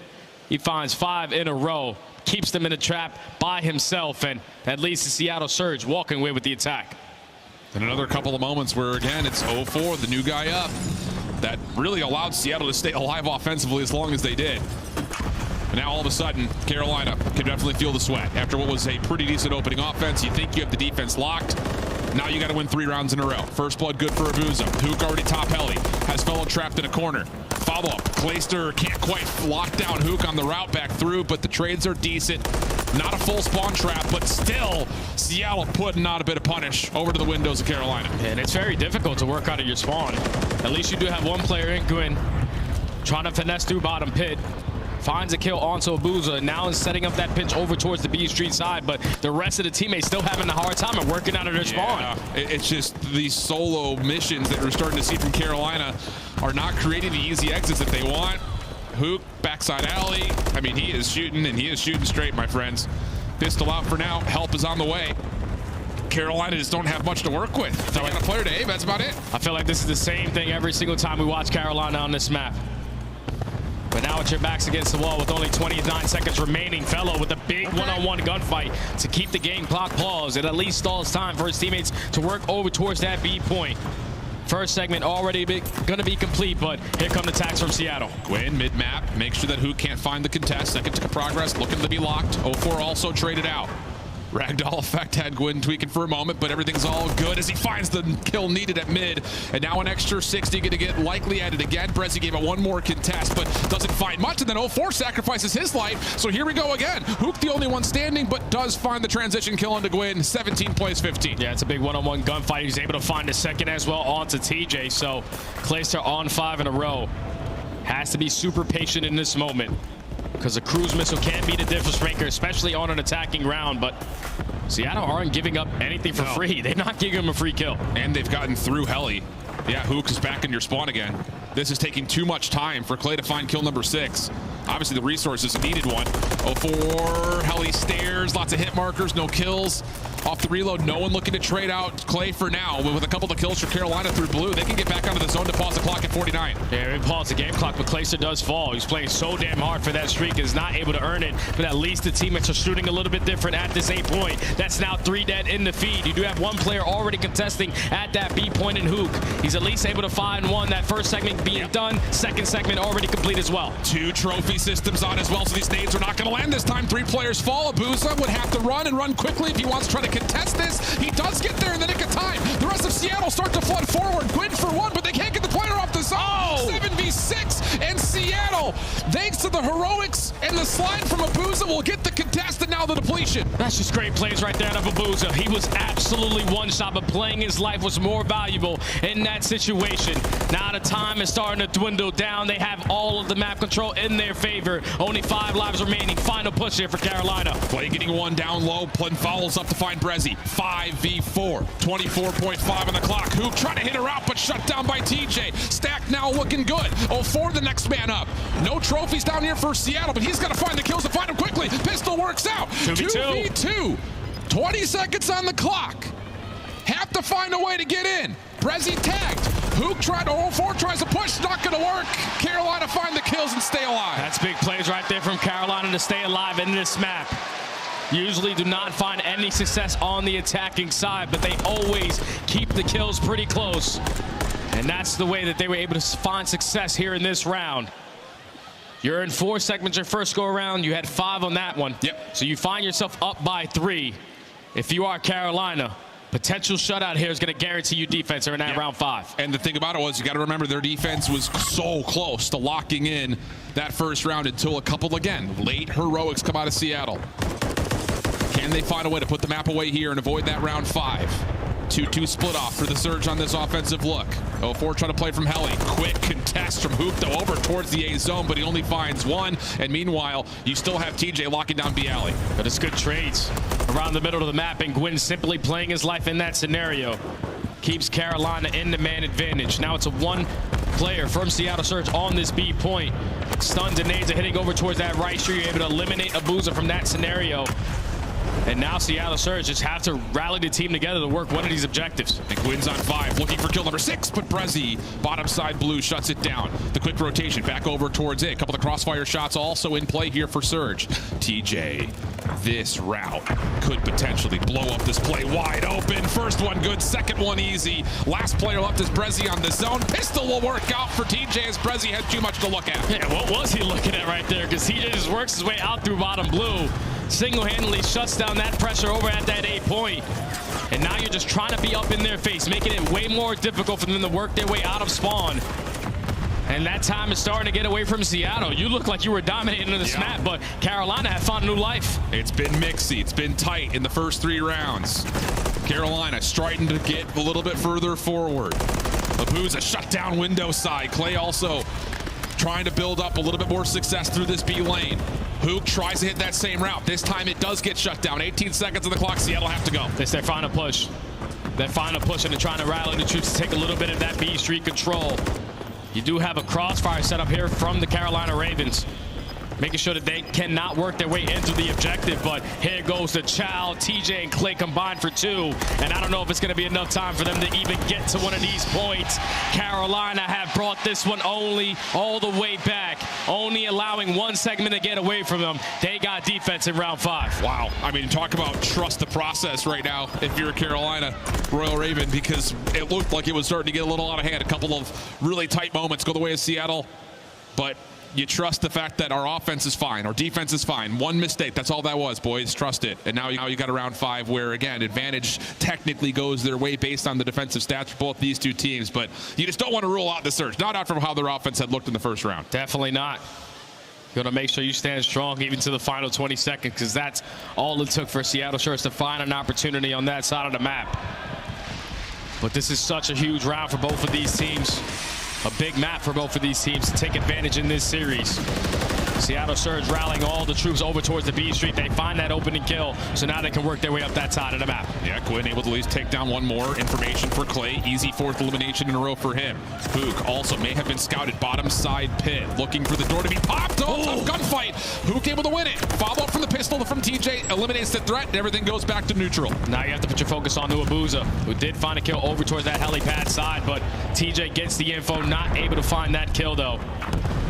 He finds 5 in a row, keeps them in a trap by himself, and that leads to Seattle Surge walking away with the attack. And another couple of moments where, again, it's 04, the new guy up. That really allowed Seattle to stay alive offensively as long as they did. And now all of a sudden, Carolina can definitely feel the sweat. After what was a pretty decent opening offense, you think you have the defense locked. Now you got to win 3 rounds in a row. First blood good for Abuza. Hook already top heli. Has Fellow trapped in a corner. Follow-up. Clayster can't quite lock down Hook on the route back through, but the trades are decent. Not a full spawn trap, but still, Seattle putting out a bit of punish over to the windows of Carolina. And it's very difficult to work out of your spawn. At least you do have 1 player in Gwyn trying to finesse through bottom pit. Finds a kill onto Abuza. Now is setting up that pinch over towards the B Street side, but the rest of the teammates still having a hard time and working out of their spawn. It's just these solo missions that we're starting to see from Carolina are not creating the easy exits that they want. Hook, backside alley. I mean, he is shooting, and he is shooting straight, my friends. Pistol out for now. Help is on the way. Carolina just don't have much to work with. They got a player to aim, that's about it. I feel like this is the same thing every single time we watch Carolina on this map. But now with your backs against the wall with only 29 seconds remaining, Fellow with a big one-on-one gunfight to keep the game clock paused. It at least stalls time for his teammates to work over towards that B point. First segment already going to be complete, but here come the attacks from Seattle. Gwyn mid-map, make sure that Hook can't find the contest. Second to progress, looking to be locked. 04 also traded out. Ragdoll effect had Gwyn tweaking for a moment, but everything's all good as he finds the kill needed at mid. And now an extra 60 going to get likely added again. Brezzy gave it one more contest, but doesn't find much. And then 04 sacrifices his life. So here we go again. Hook the only one standing, but does find the transition kill into Gwyn. 17 plays 15. Yeah, it's a big one-on-one gunfight. He's able to find a second as well onto TJ. So Clayster on 5 in a row. Has to be super patient in this moment, because a cruise missile can be the difference maker, especially on an attacking round. But Seattle aren't giving up anything for free. They're not giving him a free kill. And they've gotten through Heli. Yeah, Hook is back in your spawn again. This is taking too much time for Clay to find kill number 6. Obviously the resources needed one. 04, Heli stairs, lots of hit markers, no kills. Off the reload, no one looking to trade out Clay for now. With a couple of kills for Carolina through blue, they can get back onto the zone to pause the clock at 49. Yeah, we pause the game clock, but Clayster does fall. He's playing so damn hard for that streak, is not able to earn it. But at least the teammates are shooting a little bit different at this A point. That's now 3 dead in the feed. You do have one player already contesting at that B point in Hook. He's at least able to find one. That first segment being done, second segment already complete as well. 2 trophy systems on as well, so these nades are not going to land this time. 3 players fall. Abuza would have to run and run quickly if he wants to try to contest this. He does get there in the nick of time. The rest of Seattle start to flood forward. Gwyn for 1, but they can't get the player off the zone. 7v6, and Seattle, thanks to the heroics and the slide from Abuza, will get the contest and now the depletion. That's just great plays right there out of Abuza. He was absolutely one shot, but playing his life was more valuable in that situation. Now the time is starting to dwindle down. They have all of the map control in their favor. Only 5 lives remaining. Final push here for Carolina. Clay getting one down low. Plun follows up to find Brezzy. 5v4. 24.5 on the clock. Hook trying to hit her out, but shut down by TJ. Stack now looking good. 04 the next man up. No trophies down here for Seattle, but he's got to find the kills to find him quickly. Pistol works out. 2v2. 20 seconds on the clock. Have to find a way to get in. Brezzy tagged. Hook tried, 04 tries to push, not going to work. Carolina find the kills and stay alive. That's big plays right there from Carolina to stay alive in this map. Usually do not find any success on the attacking side, but they always keep the kills pretty close. And that's the way that they were able to find success here in this round. You're in 4 segments your first go around. You had 5 on that one. Yep. So you find yourself up by 3. If you are Carolina, potential shutout here is going to guarantee you defense in that round 5. And the thing about it was, you got to remember, their defense was so close to locking in that first round until a couple, again, late heroics come out of Seattle. Can they find a way to put the map away here and avoid that round 5? 2-2 split off for the Surge on this offensive look. 04 trying to play from Heli. Quick contest from Hook, though, over towards the A zone, but he only finds one. And meanwhile, you still have TJ locking down B alley. But it's good trades around the middle of the map, and Gwyn simply playing his life in that scenario keeps Carolina in the man advantage. Now it's a 1 player from Seattle Surge on this B point. Stuns and nades are hitting over towards that right street. You're able to eliminate Abuza from that scenario. And now Seattle Surge just have to rally the team together to work one of these objectives. And Gwyn's on 5, looking for kill number 6, but Brezzy, bottom side blue, shuts it down. The quick rotation back over towards it. A couple of crossfire shots also in play here for Surge. TJ, this route could potentially blow up this play wide open. First one good, second one easy. Last player left is Brezzy on the zone. Pistol will work out for TJ as Brezzy has too much to look at. Yeah, what was he looking at right there? Because TJ just works his way out through bottom blue. Single-handedly shuts down that pressure over at that A point. And now you're just trying to be up in their face, making it way more difficult for them to work their way out of spawn. And that time is starting to get away from Seattle. You look like you were dominating this map, but Carolina have found new life. It's been mixy. It's been tight in the first 3 rounds. Carolina starting to get a little bit further forward. Abuza shut down window side. Clay also trying to build up a little bit more success through this B lane. Hook tries to hit that same route. This time it does get shut down. 18 seconds on the clock. Seattle have to go. It's their final push. Their final push, and they're trying to rally the troops to take a little bit of that B street control. You do have a crossfire set up here from the Carolina Ravens, making sure that they cannot work their way into the objective. But here goes the Chow, TJ, and Clay combined for 2. And I don't know if it's going to be enough time for them to even get to one of these points. Carolina have brought this one only all the way back, only allowing 1 segment to get away from them. They got defense in round 5. Wow. I mean, talk about trust the process right now if you're a Carolina Royal Raven, because it looked like it was starting to get a little out of hand. A couple of really tight moments go the way of Seattle. but you trust the fact that our offense is fine, our defense is fine. One mistake, that's all that was, boys. Trust it. And now you got a round 5 where, again, advantage technically goes their way based on the defensive stats for both these two teams. But you just don't want to rule out the surge. Not out from how their offense had looked in the first round. Definitely not. You want to make sure you stand strong even to the final 20 seconds, because that's all it took for Seattle Surge to find an opportunity on that side of the map. But this is such a huge round for both of these teams. A big map for both of these teams to take advantage in this series. Seattle Surge rallying all the troops over towards the B Street. They find that opening kill, so now they can work their way up that side of the map. Yeah, Quinn able to at least take down one more. Information for Clay. Easy 4th elimination in a row for him. Hook also may have been scouted bottom side pit. Looking for the door to be popped. Oh, tough gunfight. Hook able to win it. Follow up from the pistol from TJ. Eliminates the threat, and everything goes back to neutral. Now you have to put your focus on Nuabuza, who did find a kill over towards that helipad side, but TJ gets the info, not able to find that kill though.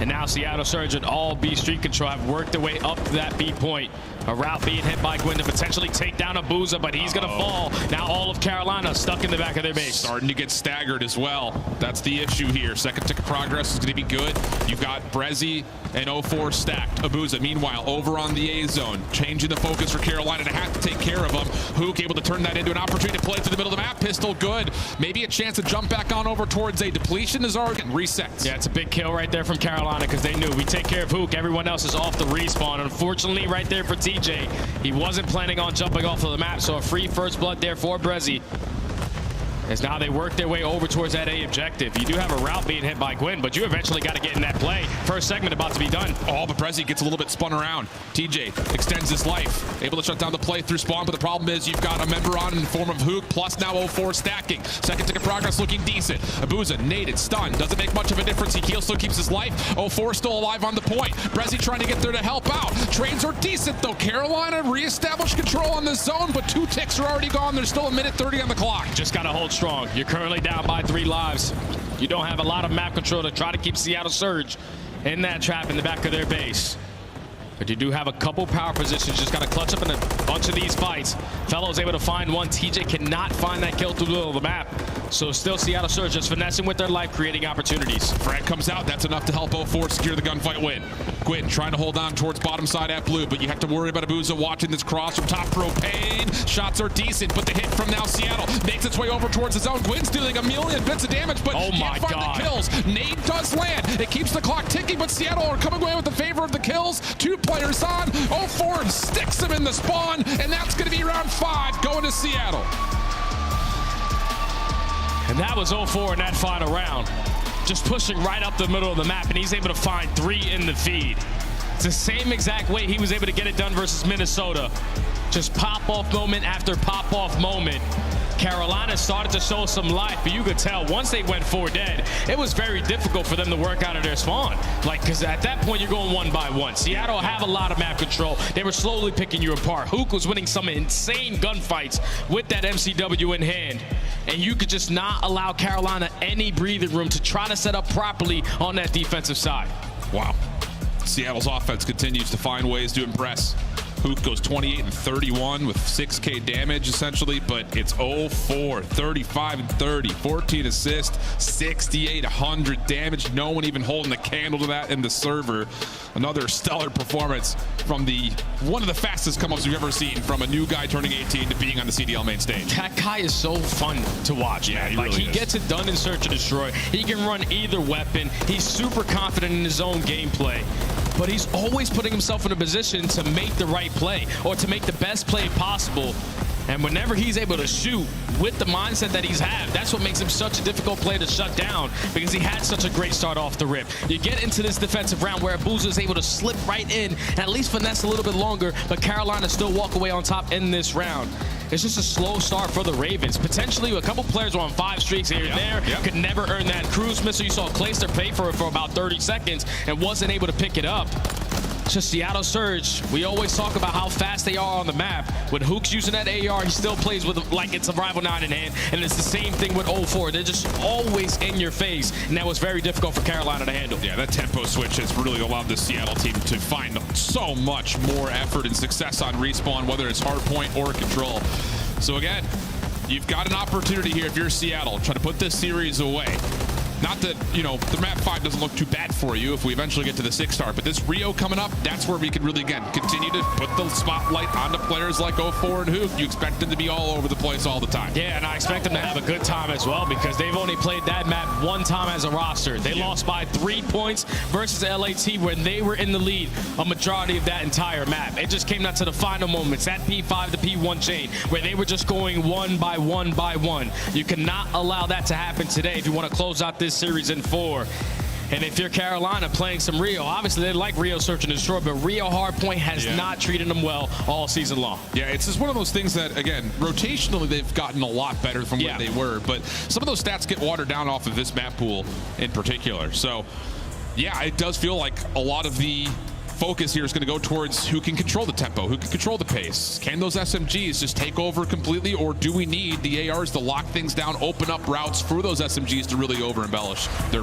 And now Seattle Surge and all B Street Control have worked their way up to that B point. A route being hit by Gwyn to potentially take down Abuza, but he's going to fall. Now all of Carolina stuck in the back of their base. Starting to get staggered as well. That's the issue here. Second tick of progress is going to be good. You've got Brezzy and 0-4 stacked. Abuza, meanwhile, over on the A zone. Changing the focus for Carolina to have to take care of them. Hook able to turn that into an opportunity to play to the middle of the map. Pistol good. Maybe a chance to jump back on over towards a depletion as our resets. Yeah, it's a big kill right there from Carolina, because they knew we take care of Hook. Everyone else is off the respawn. Unfortunately, right there for TJ, he wasn't planning on jumping off of the map, so a free first blood there for Brezzy. As now they work their way over towards that A objective. You do have a route being hit by Gwyn, but you eventually got to get in that play. First segment about to be done. Oh, but Brezzy gets a little bit spun around. TJ extends his life. Able to shut down the play through spawn, but the problem is you've got a member on in the form of Hook, plus now 0-4 stacking. Second tick of progress looking decent. Abuza, naded, stunned. Doesn't make much of a difference. He heals, still keeps his life. 0-4 still alive on the point. Brezzy trying to get there to help out. Trades are decent, though. Carolina reestablished control on the zone, but 2 ticks are already gone. There's still a minute 30 on the clock. Just got to hold strong. You're currently down by 3 lives. You don't have a lot of map control to try to keep Seattle Surge in that trap in the back of their base. But you do have a couple power positions. Just got to clutch up in a bunch of these fights. Fellow's able to find one. TJ cannot find that kill through the middle of the map. So still Seattle Surge just finessing with their life, creating opportunities. Frag comes out. That's enough to help 0-4 secure the gunfight win. Gwyn trying to hold on towards bottom side at blue, but you have to worry about Abuza watching this cross from top propane. Shots are decent, but the hit from now Seattle makes its way over towards the zone. Gwyn's dealing a million bits of damage, but can't find the kills. Nade does land. It keeps the clock ticking, but Seattle are coming away with the favor of the kills. 2 players on. 0-4 sticks him in the spawn, and that's going to be round 5 going to Seattle. And that was 0-4 in that final round. Just pushing right up the middle of the map, and he's able to find 3 in the feed. It's the same exact way he was able to get it done versus Minnesota. Just pop-off moment after pop-off moment. Carolina started to show some life, but you could tell once they went 4 dead, it was very difficult for them to work out of their spawn. Because at that point, you're going 1 by 1. Seattle have a lot of map control. They were slowly picking you apart. Hook was winning some insane gunfights with that MCW in hand. And you could just not allow Carolina any breathing room to try to set up properly on that defensive side. Wow. Seattle's offense continues to find ways to impress. Hook goes 28 and 31 with 6K damage essentially, but it's 0-4, 35 and 30, 14 assists, 6,800 damage. No one even holding the candle to that in the server. Another stellar performance from one of the fastest come-ups we've ever seen from a new guy turning 18 to being on the CDL main stage. That guy is so fun to watch, yeah, man. He gets it done in Search and Destroy. He can run either weapon. He's super confident in his own gameplay. But he's always putting himself in a position to make the right play or to make the best play possible. And whenever he's able to shoot with the mindset that he's had, that's what makes him such a difficult player to shut down, because he had such a great start off the rip. You get into this defensive round where Abuza is able to slip right in and at least finesse a little bit longer, but Carolina still walk away on top in this round. It's just a slow start for the Ravens. Potentially, a couple players were on 5 streaks here and there. Could never earn that cruise missile. You saw Clayster pay for it for about 30 seconds and wasn't able to pick it up. Just Seattle Surge, we always talk about how fast they are on the map. When Hook's using that AR, he still plays with like it's a Rival 9 in hand, and it's the same thing with 0-4. They're just always in your face, and that was very difficult for Carolina to handle. Yeah, that tempo switch has really allowed the Seattle team to find so much more effort and success on respawn, whether it's hardpoint or control. So again, you've got an opportunity here if you're Seattle, trying to put this series away. not that, you know, the map 5 doesn't look too bad for you if we eventually get to the 6-star, but this Rio coming up, that's where we can really, again, continue to put the spotlight onto players like 04 and Hook. You expect them to be all over the place all the time. Yeah, and I expect them to have a good time as well because they've only played that map one time as a roster. They lost by 3 points versus LAT when they were in the lead a majority of that entire map. It just came down to the final moments, that P5 to P1 chain, where they were just going one by one by one. You cannot allow that to happen today if you want to close out this series in 4. And if you're Carolina playing some Rio, obviously they like Rio Search and Destroy, but Rio Hardpoint has not treated them well all season long. Yeah, it's just one of those things that, again, rotationally they've gotten a lot better from what they were, but some of those stats get watered down off of this map pool in particular. So, yeah, it does feel like a lot of the focus here is going to go towards who can control the tempo, who can control the pace. Can those SMGs just take over completely, or do we need the ARs to lock things down, open up routes for those SMGs to really over-embellish their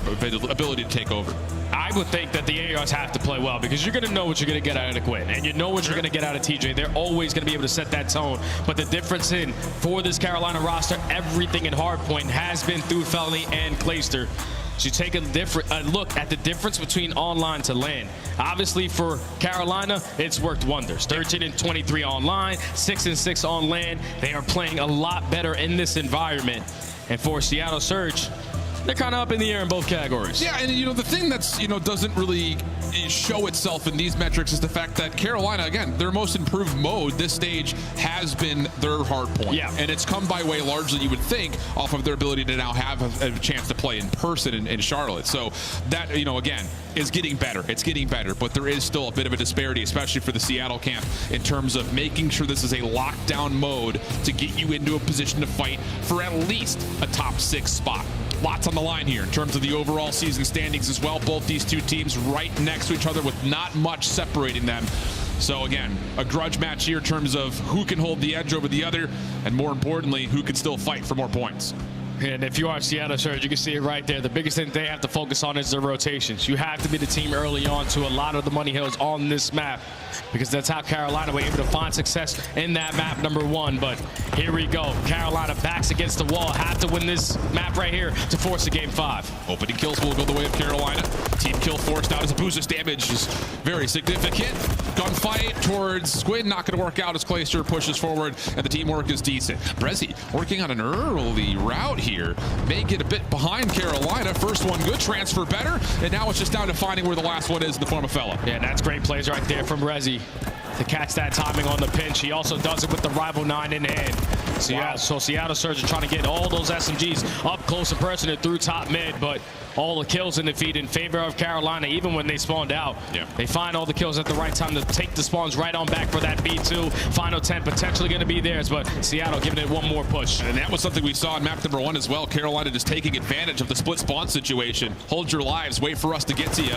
ability to take over? I would think that the ARs have to play well because you're going to know what you're going to get out of Quinn, and you know what you're going to get out of TJ. They're always going to be able to set that tone. But the difference for this Carolina roster, everything in Hardpoint has been through Felony and Clayster. So you take a look at the difference between online to LAN. Obviously for Carolina, it's worked wonders. 13 and 23 online, 6 and 6 on LAN. They are playing a lot better in this environment. And for Seattle Surge, they're kind of up in the air in both categories. Yeah, and the thing that's, doesn't really show itself in these metrics is the fact that Carolina, again, their most improved mode this stage has been their hard point. Yeah. And it's come by way largely, you would think, off of their ability to now have a chance to play in person in Charlotte. So that, again, is getting better. It's getting better, but there is still a bit of a disparity, especially for the Seattle camp, in terms of making sure this is a lockdown mode to get you into a position to fight for at least a top 6 spot. Lots on the line here in terms of the overall season standings as well. Both these two teams right next to each other with not much separating them. So again, a grudge match here in terms of who can hold the edge over the other, and more importantly, who can still fight for more points. And if you are Seattle Surge, you can see it right there. The biggest thing they have to focus on is their rotations. You have to be the team early on to a lot of the money hills on this map, because that's how Carolina were able to find success in that map number 1. But here we go. Carolina backs against the wall. Have to win this map right here to force a game 5. Opening kills will go the way of Carolina. Team kill forced out as Abuza's damage is very significant. Gunfight towards Squid, not going to work out as Clayster pushes forward, and the teamwork is decent. Brezzy working on an early route here. May get a bit behind Carolina. First one good, transfer better, and now it's just down to finding where the last one is in the form of Fella. Yeah, that's great plays right there from Rezi to catch that timing on the pinch. He also does it with the Rival 9 in hand. So Seattle Surge are trying to get all those SMGs up close and personal through top mid, but all the kills in the feed in favor of Carolina, even when they spawned out. Yeah. They find all the kills at the right time to take the spawns right on back for that B2. Final 10 potentially going to be theirs, but Seattle giving it one more push. And that was something we saw in map number 1 as well. Carolina just taking advantage of the split spawn situation. Hold your lives, wait for us to get to you.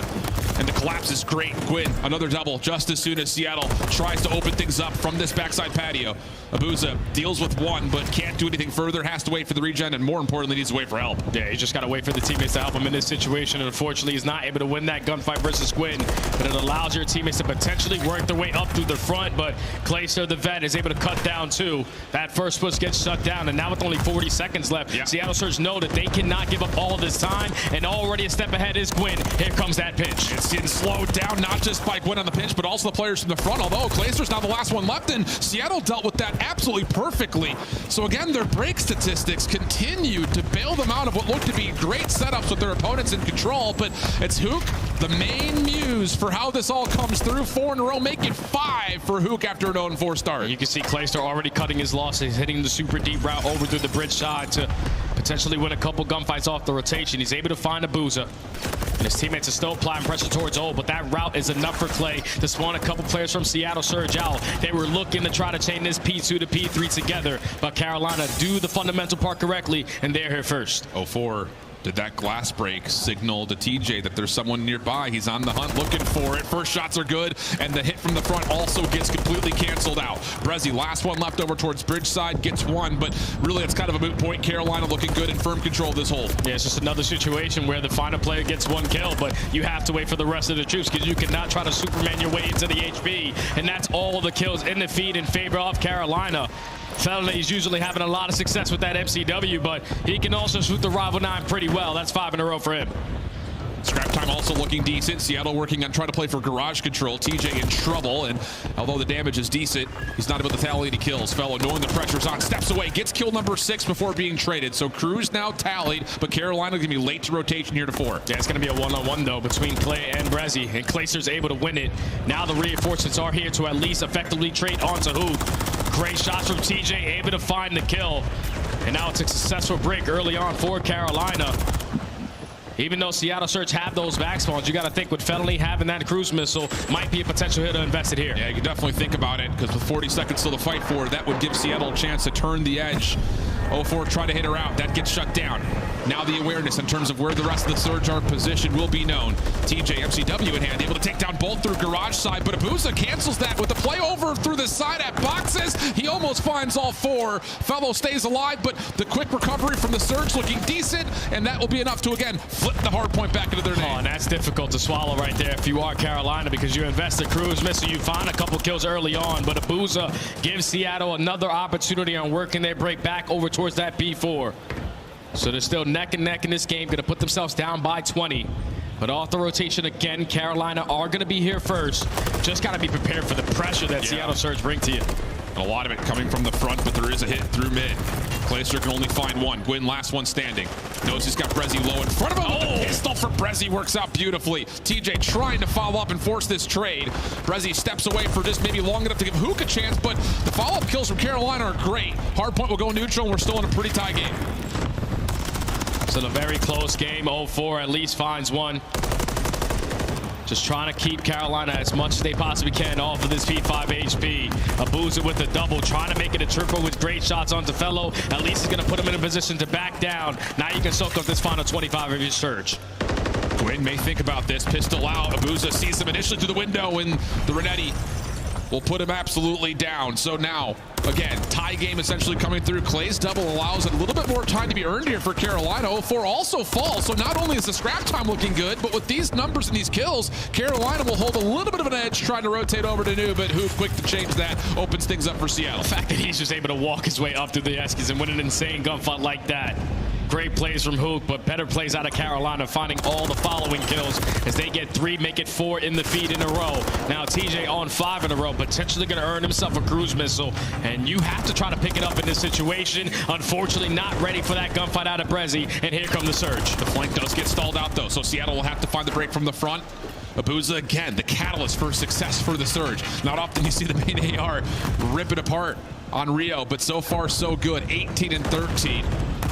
And the collapse is great. Quinn, another double just as soon as Seattle tries to open things up from this backside patio. Abuza deals with 1, but can't do anything further, has to wait for the regen, and more importantly, needs to wait for help. Yeah, he's just got to wait for the teammates to help him in this situation, and unfortunately, he's not able to win that gunfight versus Quinn, but it allows your teammates to potentially work their way up through the front, but Clayster, the vet, is able to cut down 2. That first push gets shut down, and now with only 40 seconds left, Seattle Surge know that they cannot give up all this time, and already a step ahead is Quinn. Here comes that pinch. It's getting slowed down, not just by Quinn on the pinch, but also the players from the front, although Clayster's now the last one left, and Seattle dealt with that absolutely perfectly. So again, their break statistics continue to bail them out of what looked to be great setups with their opponents in control, but it's Hook, the main muse for how this all comes through. 4 in a row, make it 5 for Hook after an 0-4 start. You can see Clayster already cutting his losses, hitting the super deep route over through the bridge side to potentially win a couple gunfights off the rotation. He's able to find Abuza, and his teammates are still applying pressure towards Old, but that route is enough for Clay to spawn a couple players from Seattle Surge out. They were looking to try to chain this P2 to P3 together, but Carolina do the fundamental part correctly, and they're here first. 0-4. Did that glass break signal to TJ that there's someone nearby? He's on the hunt looking for it. First shots are good, and the hit from the front also gets completely canceled out. Brezzy, last one left over towards bridge side, gets 1, but really it's kind of a moot point. Carolina looking good in firm control of this hold. Yeah, it's just another situation where the final player gets 1 kill, but you have to wait for the rest of the troops because you cannot try to Superman your way into the HP, and that's all the kills in the feed in favor of Carolina. Felony's usually having a lot of success with that MCW, but he can also shoot the Rival 9 pretty well. That's 5 in a row for him. Scrap time also looking decent. Seattle working on trying to play for garage control. TJ in trouble, and although the damage is decent, he's not able to tally any kills. Fellow, knowing the pressure's on, steps away, gets kill number 6 before being traded. So Cruz now tallied, but Carolina going to be late to rotation here to 4. Yeah, it's going to be a one-on-one, though, between Clay and Brezzy, and Clayster's able to win it. Now the reinforcements are here to at least effectively trade onto Hook. Great shots from TJ, able to find the kill. And now it's a successful break early on for Carolina. Even though Seattle Surge have those back spawns, you got to think with Felony having that cruise missile might be a potential hit to invest it here. Yeah, you can definitely think about it, because with 40 seconds still to fight for, that would give Seattle a chance to turn the edge. 0-4 try to hit her out. That gets shut down. Now the awareness in terms of where the rest of the Surge are positioned will be known. TJ, MCW in hand, able to take down both through garage side, but Abuza cancels that with the play over through the side at boxes. He almost finds all 4. Fellow stays alive, but the quick recovery from the Surge looking decent, and that will be enough to, again, flip the hard point back into their name. Oh, and that's difficult to swallow right there if you are Carolina, because you invest the cruise missile, you find a couple kills early on, but Abuza gives Seattle another opportunity on working their break back over towards that B4. So they're still neck and neck in this game, going to put themselves down by 20. But off the rotation again, Carolina are going to be here first. Just got to be prepared for the pressure that Seattle Surge bring to you. And a lot of it coming from the front, but there is a hit through mid. Clayster can only find one. Gwyn, last one standing. Knows he's got Brezzy low in front of him. Oh, the pistol for Brezzy works out beautifully. TJ trying to follow up and force this trade. Brezzy steps away for just maybe long enough to give Hook a chance, but the follow-up kills from Carolina are great. Hardpoint will go neutral, and we're still in a pretty tight game. So a very close game. 0-4 at least finds one. Just trying to keep Carolina as much as they possibly can off of this P5 HP. Abuza with the double, trying to make it a triple with great shots onto Fellow. At least it's going to put him in a position to back down. Now you can soak up this final 25 of your Surge. Gwyn may think about this. Pistol out. Abuza sees him initially through the window, and the Renetti will put him absolutely down. So now, again, tie game essentially coming through. Clay's double allows a little bit more time to be earned here for Carolina. 0-4 also falls. So not only is the scrap time looking good, but with these numbers and these kills, Carolina will hold a little bit of an edge trying to rotate over to New, but who quick to change that opens things up for Seattle. The fact that he's just able to walk his way up through the Eskies and win an insane gunfight like that. Great plays from Hook, but better plays out of Carolina, finding all the following kills as they get 3, make it 4 in the feed in a row. Now TJ on 5 in a row, potentially going to earn himself a cruise missile, and you have to try to pick it up in this situation. Unfortunately, not ready for that gunfight out of Brezzy, and here come the Surge. The flank does get stalled out, though, so Seattle will have to find the break from the front. Abuza, again, the catalyst for success for the Surge. Not often you see the main AR rip it apart on Rio, but so far so good. 18-13.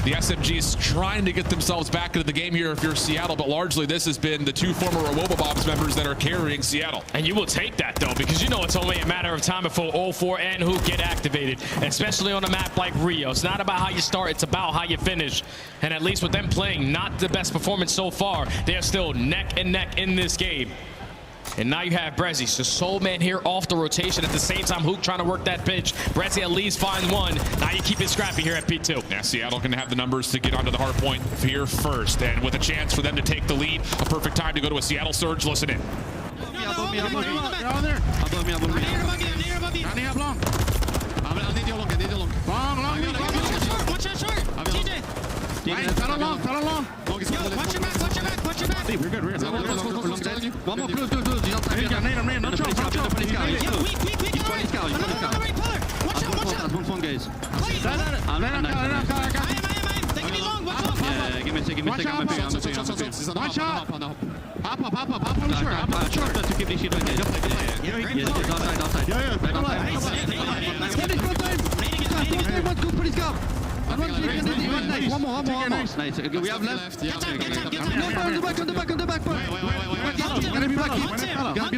The SMGs trying to get themselves back into the game here if you're Seattle, but largely this has been the 2 former Robobobs members that are carrying Seattle. And you will take that, though, because you know it's only a matter of time before 0-4 and Hook get activated, especially on a map like Rio. It's not about how you start, it's about how you finish. And at least with them playing not the best performance so far, they are still neck and neck in this game. And now you have Brezzy, so Soul Man here off the rotation. At the same time, Hook trying to work that pitch. Brezzy at least finds one. Now you keep it scrappy here at P2. Yeah, Seattle can have the numbers to get onto the hard point here first. And with a chance for them to take the lead, a perfect time to go to a Seattle Surge. Listen in. Above me. Watch out short. TJ. Fell along. Watch your back. We're good. One more. Close. You don't time. Man, no choke. Yeah, weak. Another right pillar. Watch out. One phone, guys. Please. I am. They can be long. Watch out. Yeah, give me a second. Watch out. Hop on the short. To keep this shit right there. Outside. Yeah. Please go. One more. Nice. We have left. Get On the back. Gotta be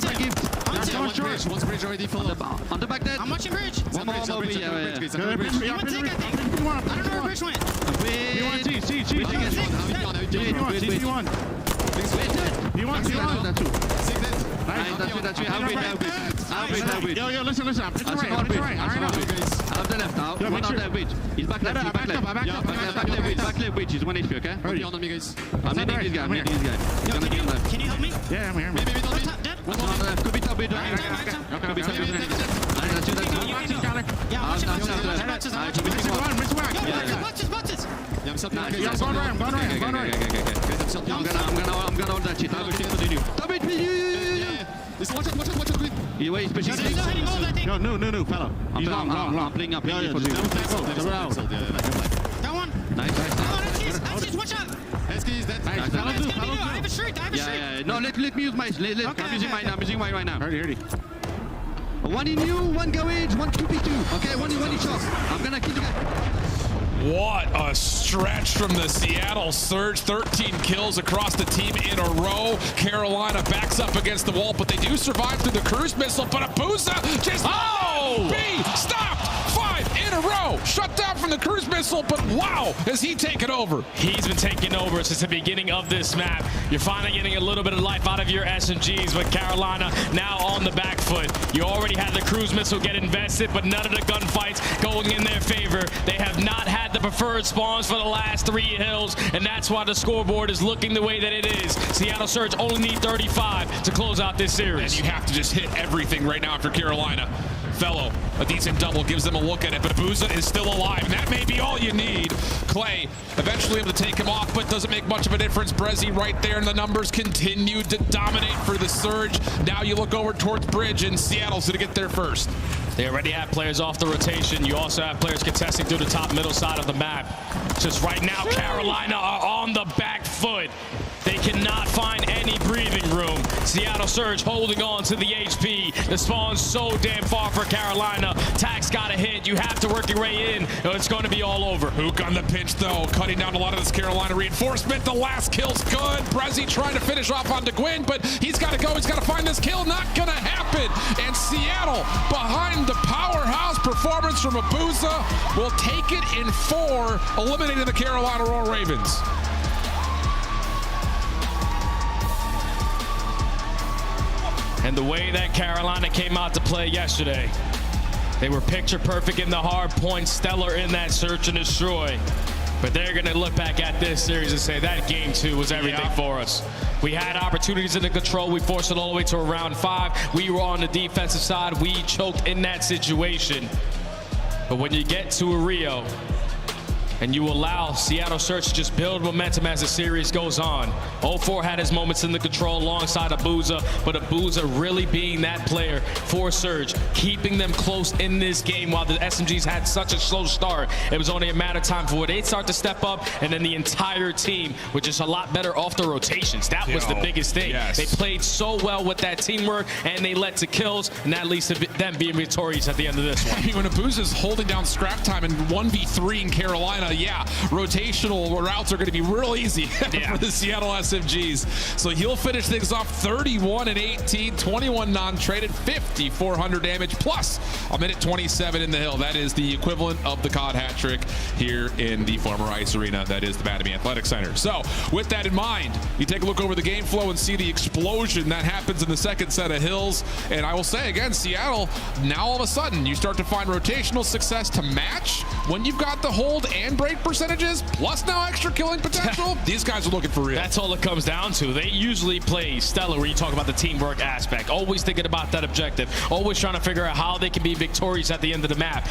back gift. One's bridge already full up. On the back dead. I'm watching bridge. One more. Yeah. You want to take, I think. I don't know where bridge went. Yo, listen. I'm pitching right. Have the left now. One on that bridge. He's back left. Back left bridge. He's 1 HP, okay? On me, guys. I'm needing this guy. Can you help me? Yeah, I'm here. Dead. One on the left. Could be top bridge. Right. Could be top bridge. Yeah, watch it, boxes. Run, wrist whack. Boxes. Yeah, I'm still Yeah, going right. I'm gonna hold that shit. I will continue. Stop it, please. Watch it. You wait, especially. He's not hitting goals, I think. No, fella. I'm playing for you. That one. Nice. Heskis, watch out. Heskis, that's I have a shirt. Yeah. No, let me use mine. I'm using mine right now. Ready. One in you, one garage, one 2p2. Okay, one in shot. I'm gonna kill the guy. What a stretch from the Seattle Surge. 13 kills across the team in a row. Carolina backs up against the wall, but they do survive through the cruise missile. But Abusa just stopped 5 in a row. Shut down from the cruise missile, but wow, has he taken over? He's been taking over since the beginning of this map. You're finally getting a little bit of life out of your SMGs, but Carolina now on the back foot. You already had the cruise missile get invested, but none of the gunfights going in their favor. They have not had the preferred spawns for the last 3 hills, and that's why the scoreboard is looking the way that it is. Seattle Surge only need 35 to close out this series. And you have to just hit everything right now after Carolina. Fellow, a decent double, gives them a look at it, but Abusa is still alive, and that may be all you need. Clay eventually able to take him off, but doesn't make much of a difference. Brezzy right there, and the numbers continue to dominate for the Surge. Now you look over towards Bridge, and Seattle's going to get there first. They already have players off the rotation. You also have players contesting through the top middle side of the map. Just right now, Carolina are on the back foot. They cannot find any breathing room. Seattle Surge holding on to the HP. The spawn's so damn far for Carolina. Tax got a hit. You have to work your way in. It's going to be all over. Hook on the pinch, though, cutting down a lot of this Carolina reinforcement. The last kill's good. Brezzy trying to finish off on DeGuin, but he's got to go. He's got to find this kill. Not going to happen. And Seattle, behind the powerhouse performance from Abusa, will take it in 4, eliminating the Carolina Royal Ravens. And the way that Carolina came out to play yesterday, they were picture perfect in the hard point, stellar in that search and destroy. But they're going to look back at this series and say that game 2 was everything for us. We had opportunities in the control. We forced it all the way to round 5. We were on the defensive side. We choked in that situation. But when you get to a Rio and you allow Seattle Surge to just build momentum as the series goes on. 0-4 had his moments in the control alongside Abusa, but Abusa really being that player for Surge, keeping them close in this game while the SMGs had such a slow start. It was only a matter of time for they start to step up, and then the entire team was just a lot better off the rotations. That was the biggest thing. Yes. They played so well with that teamwork, and they led to kills, and that leads to them being victorious at the end of this one. I mean, when Abusa's holding down scrap time in 1v3 in Carolina, rotational routes are going to be real easy for the Seattle SMGs. So he'll finish things off 31 and 18, 21 non-traded, 5,400 damage, plus a minute 27 in the hill. That is the equivalent of the COD hat trick here in the former ice arena. That is the Mattamy Athletic Center. So with that in mind, you take a look over the game flow and see the explosion that happens in the second set of hills. And I will say again, Seattle, now all of a sudden you start to find rotational success to match when you've got the hold and break percentages, plus now extra killing potential. These guys are looking for real. That's all it comes down to. They usually play stellar when you talk about the teamwork aspect. Always thinking about that objective. Always trying to figure out how they can be victorious at the end of the map.